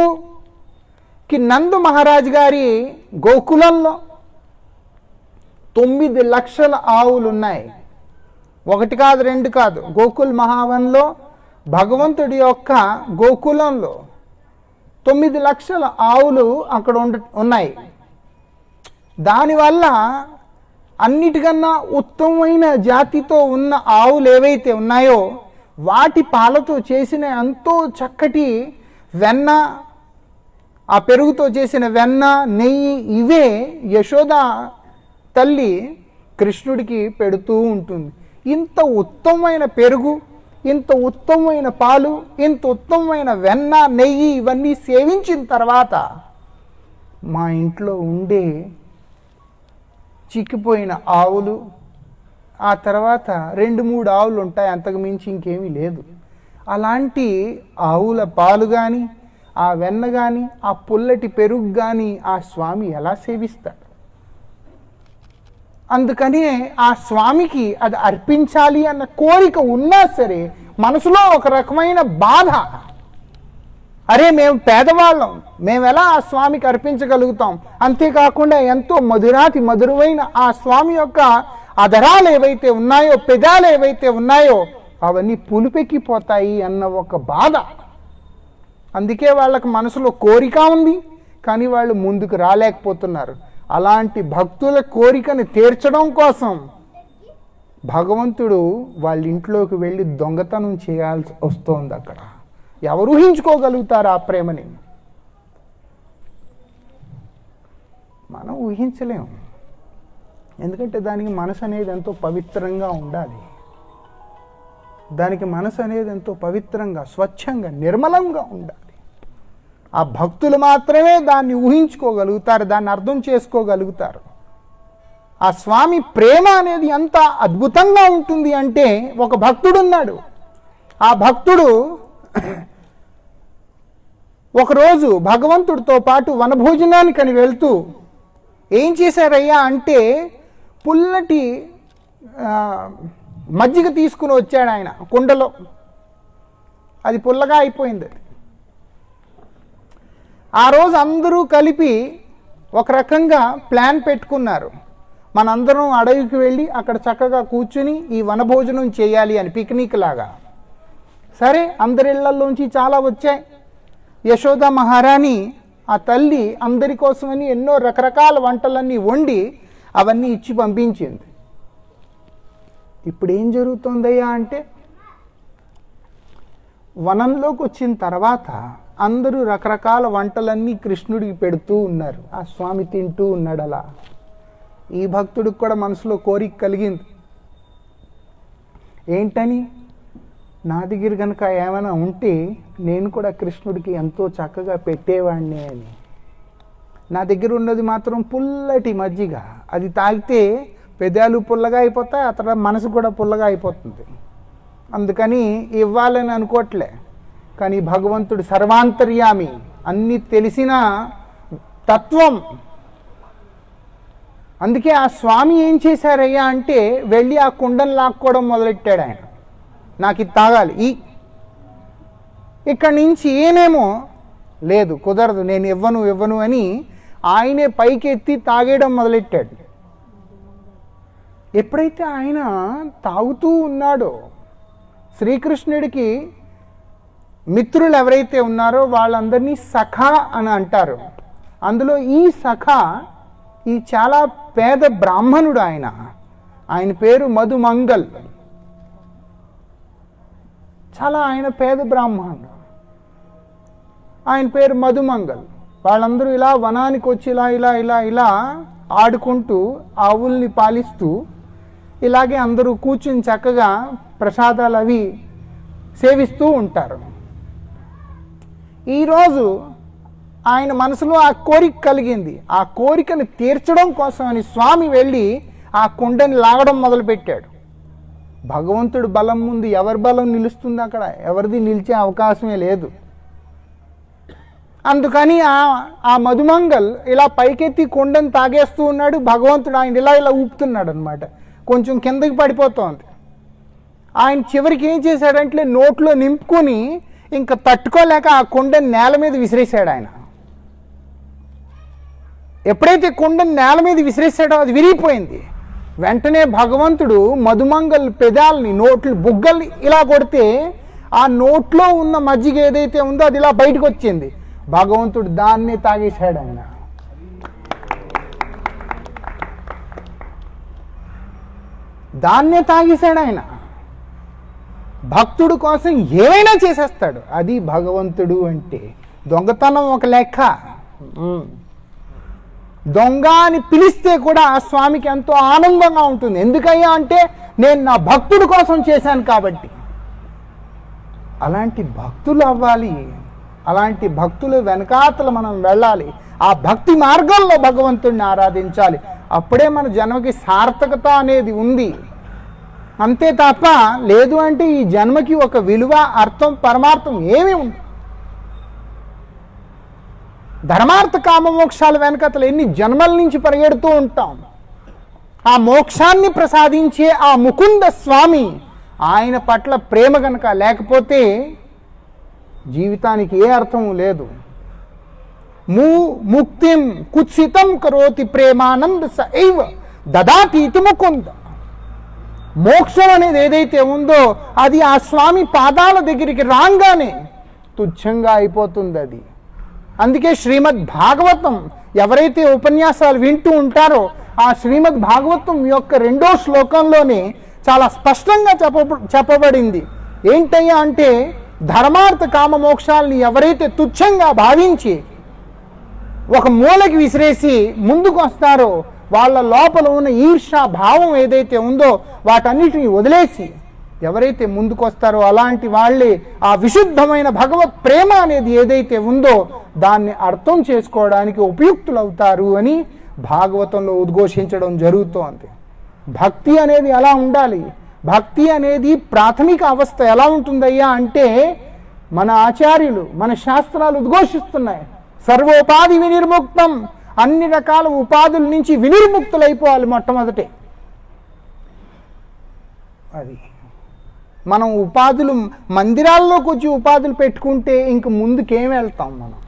నంద మహారాజు గారి గోకులంలో 9 లక్షల ఆవులు ఉన్నాయి. 1 కాదు 2 కాదు, గోకుల్ మహావన్లో భగవంతుడి యొక్క గోకులంలో 9 లక్షల ఆవులు అక్కడ ఉన్నాయి. దానివల్ల అన్నిటికన్నా ఉత్తమమైన జాతితో ఉన్న ఆవులు ఏవైతే ఉన్నాయో వాటి పాలతో చేసిన ఎంతో చక్కటి వెన్న, ఆ పెరుగుతో చేసిన వెన్న, నెయ్యి, ఇవే యశోద తల్లి కృష్ణుడికి పెడుతూ ఉంటుంది. ఇంత ఉత్తమమైన పెరుగు, ఇంత ఉత్తమమైన పాలు, ఇంత ఉత్తమమైన వెన్న, నెయ్యి ఇవన్నీ సేవించిన తర్వాత మా ఇంట్లో ఉండే చిక్కిపోయిన ఆవులు, ఆ తర్వాత 2-3 ఆవులు ఉంటాయి, అంతకు మించి ఇంకేమీ లేదు. అలాంటి ఆవుల పాలు కానీ, ఆ వెన్న కానీ, ఆ పుల్లటి పెరుగు కానీ ఆ స్వామి ఎలా సేవిస్తాడు? అందుకని ఆ స్వామికి అది అర్పించాలి అన్న కోరిక ఉన్నా సరే మనసులో ఒక రకమైన బాధ. అరే మేము పేదవాళ్ళం, మేము ఎలా ఆ స్వామికి అర్పించగలుగుతాం? అంతేకాకుండా ఎంతో మధురాతి మధురమైన ఆ స్వామి యొక్క అధరాలు ఏవైతే ఉన్నాయో, పెదాలు ఏవైతే ఉన్నాయో అవన్నీ పులుపెక్కిపోతాయి అన్న ఒక బాధ. అందుకే వాళ్ళకి మనసులో కోరిక ఉంది, కానీ వాళ్ళు ముందుకు రాలేకపోతున్నారు. అలాంటి భక్తుల కోరికను తీర్చడం కోసం భగవంతుడు వాళ్ళ ఇంట్లోకి వెళ్ళి దొంగతనం చేయాల్సి వస్తోంది. అక్కడ ఎవరు ఊహించుకోగలుగుతారు ఆ ప్రేమని? మనం ఊహించలేము. ఎందుకంటే దానికి మనసు అనేది ఎంతో పవిత్రంగా ఉండాలి. దానికి మనసు అనేది ఎంతో పవిత్రంగా, స్వచ్ఛంగా, నిర్మలంగా ఉండాలి. ఆ భక్తులు మాత్రమే దాన్ని ఊహించుకోగలుగుతారు, దాన్ని అర్థం చేసుకోగలుగుతారు. ఆ స్వామి ప్రేమ అనేది ఎంత అద్భుతంగా ఉంటుంది అంటే, ఒక భక్తుడు ఉన్నాడు. ఆ భక్తుడు ఒకరోజు భగవంతుడితో పాటు వనభోజనానికని వెళ్తూ ఏం చేశారయ్యా అంటే, పుల్లటి మజ్జిగ తీసుకుని వచ్చాడు ఆయన కుండలో. అది పుల్లగా అయిపోయింది. ఆ రోజు అందరూ కలిపి ఒక రకంగా ప్లాన్ పెట్టుకున్నారు, మనందరం అడవికి వెళ్ళి అక్కడ చక్కగా కూర్చుని ఈ వనభోజనం చేయాలి అని, పిక్నిక్ లాగా. సరే, అందరి ఇళ్లలోంచి చాలా వచ్చాయి. యశోద మహారాణి ఆ తల్లి అందరి కోసమని ఎన్నో రకరకాల వంటలన్నీ వండి అవన్నీ ఇచ్చి పంపించింది. ఇప్పుడు ఏం జరుగుతుందయ్యా అంటే, వనంలోకి వచ్చిన తర్వాత అందరూ రకరకాల వంటలన్నీ కృష్ణుడికి పెడుతూ ఉన్నారు. ఆ స్వామి తింటూ ఉన్నాడు. అలా ఈ భక్తుడికి కూడా మనసులో కోరిక కలిగింది. ఏంటని, నా దగ్గర కనుక ఏమైనా ఉంటే నేను కూడా కృష్ణుడికి ఎంతో చక్కగా పెట్టేవాడిని అని. నా దగ్గర ఉన్నది మాత్రం పుల్లటి మజ్జిగ. అది తాగితే పెదాలు పుల్లగా అయిపోతాయి, అతను మనసు కూడా పుల్లగా అయిపోతుంది. అందుకని ఇవ్వాలని అనుకోవట్లే. కానీ భగవంతుడు సర్వాంతర్యామి, అన్ని తెలిసిన తత్వం. అందుకే ఆ స్వామి ఏం చేశారయ్యా అంటే వెళ్ళి ఆ కుండను లాక్కోవడం మొదలెట్టాడు. ఆయన నాకు ఇది తాగాలి, ఇక్కడి నుంచి ఏనేమో లేదు, కుదరదు, నేను ఇవ్వను అని ఆయనే పైకి ఎత్తి తాగేయడం మొదలెట్టాడు. ఎప్పుడైతే ఆయన తాగుతూ ఉన్నాడో, శ్రీకృష్ణుడికి మిత్రులు ఎవరైతే ఉన్నారో వాళ్ళందరినీ సఖా అని అంటారు. అందులో ఈ సఖా ఈ చాలా పేద బ్రాహ్మణుడు. ఆయన పేరు మధుమంగల్. చాలా ఆయన పేద బ్రాహ్మణుడు, ఆయన పేరు మధుమంగల్. వాళ్ళందరూ ఇలా వనానికి వచ్చి ఇలా ఆడుకుంటూ ఆవుల్ని పాలిస్తూ ఇలాగే అందరూ కూర్చుని చక్కగా ప్రసాదాలు అవి సేవిస్తూ ఉంటారు. ఈరోజు ఆయన మనసులో ఆ కోరిక కలిగింది. ఆ కోరికను తీర్చడం కోసం అని స్వామి వెళ్ళి ఆ కుండని లాగడం మొదలుపెట్టాడు. భగవంతుడు బలం ముందు ఎవరి బలం నిలుస్తుంది? అక్కడ ఎవరిది నిలిచే అవకాశమే లేదు. అందుకని ఆ మధుమంగల్ ఇలా పైకెత్తి కుండని తాగేస్తూ ఉన్నాడు. భగవంతుడు ఆయన ఇలా ఊపుతున్నాడు అనమాట. కొంచెం కిందకి పడిపోతుంది. ఆయన చివరికి ఏం చేశాడంటే నోట్లో నింపుకొని ఇంకా తట్టుకోలేక ఆ కుండని నేల మీద విసిరేశాడు. ఆయన ఎప్పుడైతే కుండని నేల మీద విసిరేశాడో అది విరిగిపోయింది. వెంటనే భగవంతుడు మధుమంగల్ పెదాలని, నోట్లు బుగ్గల్ని ఇలా కొడితే ఆ నోట్లో ఉన్న మజ్జిగ ఏదైతే ఉందో అది ఇలా బయటకు వచ్చింది. భగవంతుడు దాన్నే తాగేశాడు. ఆయన దాన్నే తాగేశాడు. ఆయన భక్తుడు కోసం ఏమైనా చేసేస్తాడు. అది భగవంతుడు అంటే. దొంగతనం ఒక లెక్క. దొంగ అని పిలిస్తే కూడా ఆ స్వామికి ఎంతో ఆనందంగా ఉంటుంది. ఎందుకయ్యా అంటే నేను నా భక్తుడి కోసం చేశాను కాబట్టి. అలాంటి భక్తులు అవ్వాలి. అలాంటి భక్తుల వెనకాతల మనం వెళ్ళాలి. ఆ భక్తి మార్గంలో భగవంతుడిని ఆరాధించాలి. అప్పుడే మన జన్మకి సార్థకత అనేది ఉంది. అంతే తప్ప లేదు అంటే ఈ జన్మకి ఒక విలువ, అర్థం, పరమార్థం ఏమీ ఉంది. ధర్మార్థ కామ మోక్షాల వెనకతలు ఎన్ని జన్మల నుంచి పరిగెడుతూ ఉంటాం. ఆ మోక్షాన్ని ప్రసాదించే ఆ ముకుంద స్వామి ఆయన పట్ల ప్రేమ గనక లేకపోతే జీవితానికి ఏ అర్థము లేదు. ముక్తిం కుత్సితం కరోతి ప్రేమానంద సైవ దదాతి ఇతి ముకుంద. మోక్షం అనేది ఏదైతే ఉందో అది ఆ స్వామి పాదాల దగ్గరికి రాగానే తుచ్చంగా అయిపోతుంది అది. అందుకే శ్రీమద్ భాగవతం ఎవరైతే ఉపన్యాసాలు వింటూ ఉంటారో ఆ శ్రీమద్ భాగవతం యొక్క 2వ శ్లోకంలోనే చాలా స్పష్టంగా చెప్పబడింది. ఏంటయ్యా అంటే ధర్మార్థ కామ మోక్షాలని ఎవరైతే తుచ్చంగా భావించి ఒక మూలకి విసిరేసి ముందుకు వస్తారో వాళ్ళ లోపల ఉన్న ఈర్ష్యా భావం ఏదైతే ఉందో వాటన్నిటిని వదిలేసి ఎవరైతే ముందుకు వస్తారో అలాంటి వాళ్ళే ఆ విశుద్ధమైన భగవత్ ప్రేమ అనేది ఏదైతే ఉందో దాన్ని అర్థం చేసుకోవడానికి ఉపయుక్తులవుతారు అని భాగవతంలో ఉద్ఘోషించడం జరుగుతోంది. భక్తి అనేది ఎలా ఉండాలి? భక్తి అనేది ప్రాథమిక అవస్థ ఎలా ఉంటుందయ్యా అంటే మన ఆచార్యులు, మన శాస్త్రాలు ఉద్ఘోషిస్తున్నాయి. సర్వోపాధి వినిర్ముక్తం. అన్ని రకాల ఉపాధుల నుంచి వినిర్ముక్తులైపోవాలి మొట్టమొదటే. అది మనం ఉపాధులు మందిరాల్లోకి వచ్చి ఉపాధులు పెట్టుకుంటే ఇంక ముందుకేం వెళ్తాం? మనం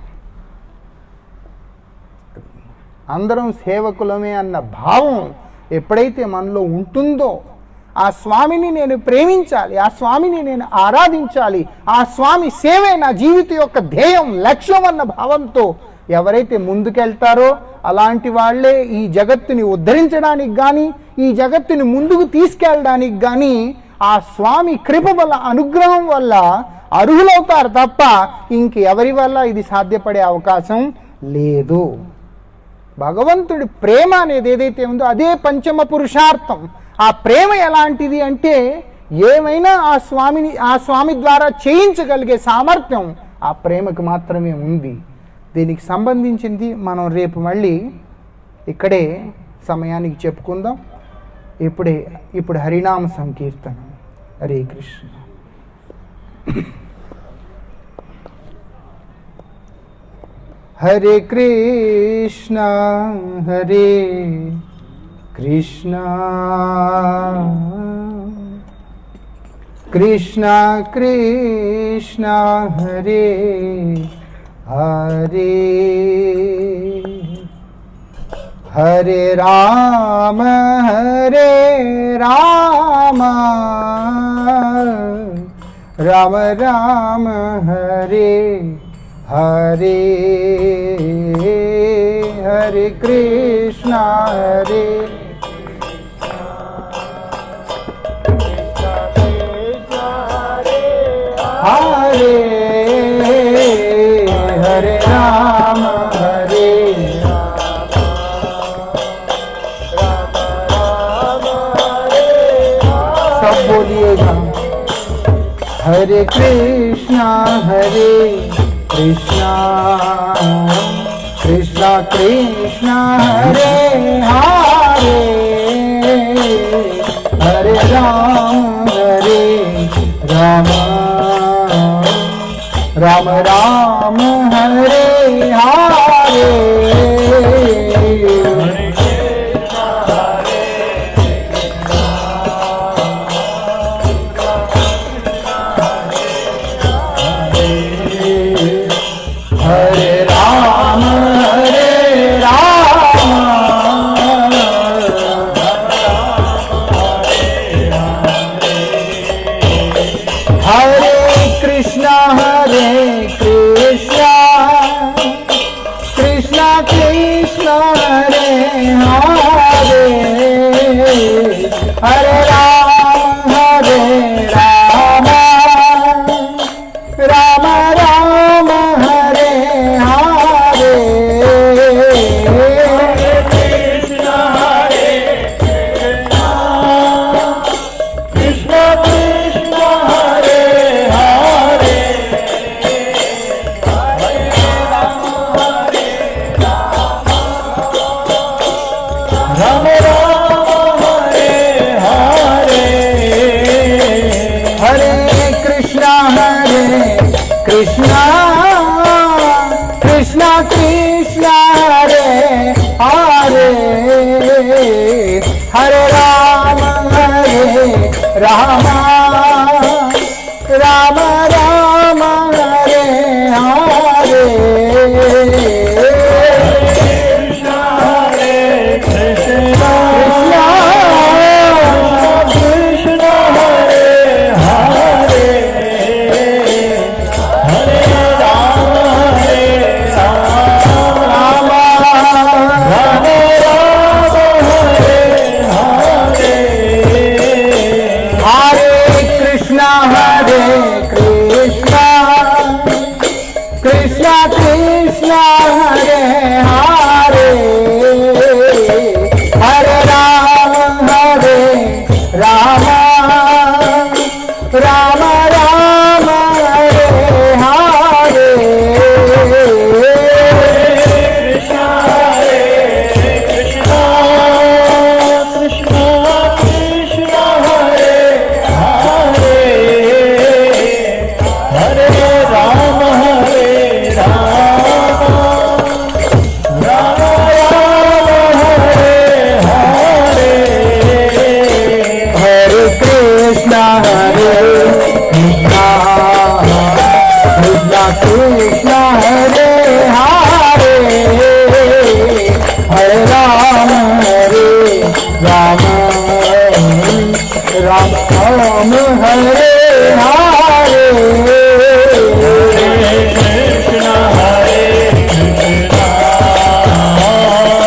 అందరం సేవకులమే అన్న భావం ఎప్పుడైతే మనలో ఉంటుందో ఆ స్వామిని నేను ప్రేమించాలి, ఆ స్వామిని నేను ఆరాధించాలి, ఆ స్వామి సేవే నా జీవితం యొక్క ధ్యేయం, లక్ష్యం అన్న భావంతో ఎవరైతే ముందుకెళ్తారో అలాంటి వాళ్ళే ఈ జగత్తుని ఉద్ధరించడానికి కానీ ఈ జగత్తుని ముందుకు తీసుకెళ్ళడానికి కానీ ఆ స్వామి కృప వల్ల, అనుగ్రహం వల్ల అర్హులవుతారు తప్ప ఇంకెవరి వల్ల ఇది సాధ్యపడే అవకాశం లేదు. భగవంతుడి ప్రేమ అనేది ఏదైతే ఉందో అదే పంచమ పురుషార్థం. ఆ ప్రేమ ఎలాంటిది అంటే ఏమైనా ఆ స్వామి ద్వారా చేయించగలిగే సామర్థ్యం ఆ ప్రేమకు మాత్రమే ఉంది. దీనికి సంబంధించింది మనం రేపు మళ్ళీ ఇక్కడే సమయానికి చెప్పుకుందాం. ఇప్పుడు హరినామ సంకీర్తనం. హరే కృష్ణ. हरे कृष्णा कृष्णा कृष्णा हरे हरे, हरे राम राम राम हरे हरे, हरे कृष्णा हरे हरे राम हरे सब बोलिएगा। हरे कृष्णा कृष्णा कृष्णा हरे हरे, हरे राम राम राम हरे हरे, हरे राम हरे कृष्णा कृष्णा कृष्णा हरे हरे, हरे राम राम राम हरे हरे, कृष्णा कृष्णा हरे हरे, राम राम हरे हरे, हरे कृष्णा कृष्णा कृष्णा हरे हरे, हरे राम राम राम हरे हरे, कृष्णा हरे हरे, हरे राम राम राम हरे हरे, कृष्णा कृष्णा हरे हरे, हरे राम कृष्णा हरे हरे, हरे राम राम हरे हरे,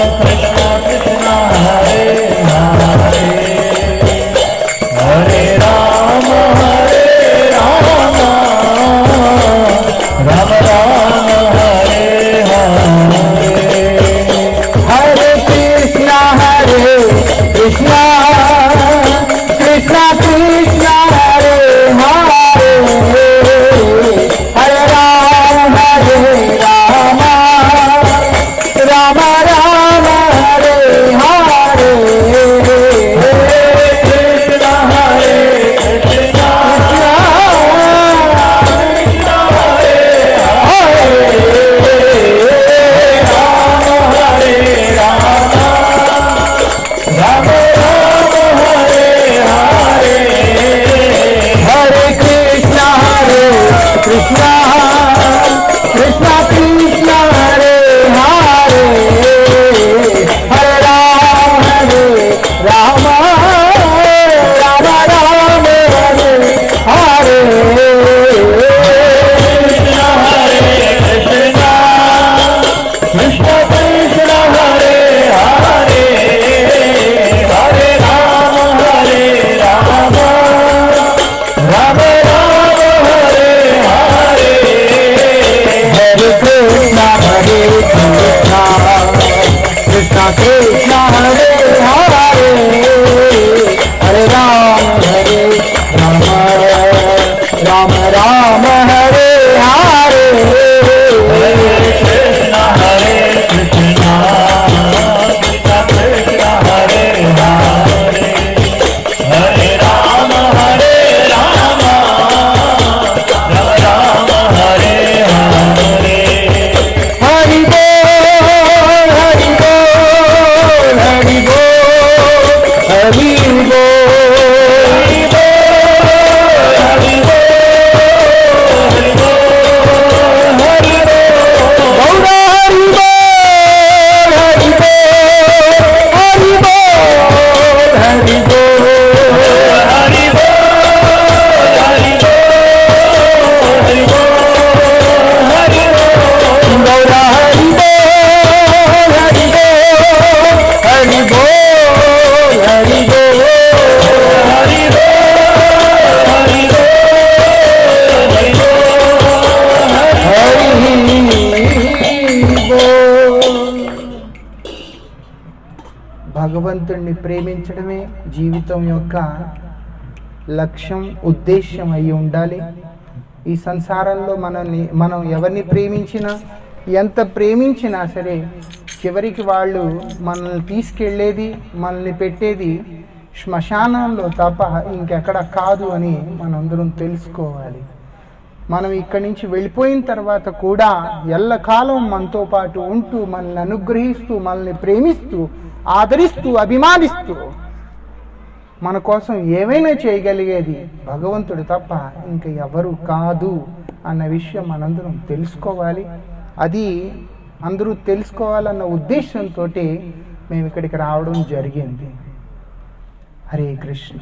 कृष्णा कृष्णा हरे हरे, हरे राम राम हरे हरे, हरे कृष्णा कृष्णा हरे हरे, हरे राम राम हरे हरे, कृष्णा భగవంతుణ్ణి ప్రేమించడమే జీవితం యొక్క లక్ష్యం, ఉద్దేశ్యం అయి ఉండాలి. ఈ సంసారంలో మనం ఎవరిని ప్రేమించినా, ఎంత ప్రేమించినా సరే చివరికి వాళ్ళు మనల్ని తీసుకెళ్ళేది, మనల్ని పెట్టేది శ్మశానంలో తప్ప ఇంకెక్కడ కాదు అని మనందరం తెలుసుకోవాలి. మనం ఇక్కడి నుంచి వెళ్ళిపోయిన తర్వాత కూడా ఎల్లకాలం మనతో పాటు ఉంటూ, మనల్ని అనుగ్రహిస్తూ, మనల్ని ప్రేమిస్తూ, ఆదరిస్తూ, అభిమానిస్తూ, మన కోసం ఏమైనా చేయగలిగేది భగవంతుడు తప్ప ఇంక ఎవరు కాదు అన్న విషయం మనందరం తెలుసుకోవాలి. అది అందరూ తెలుసుకోవాలన్న ఉద్దేశంతో మేము ఇక్కడికి రావడం జరిగింది. హరే కృష్ణ.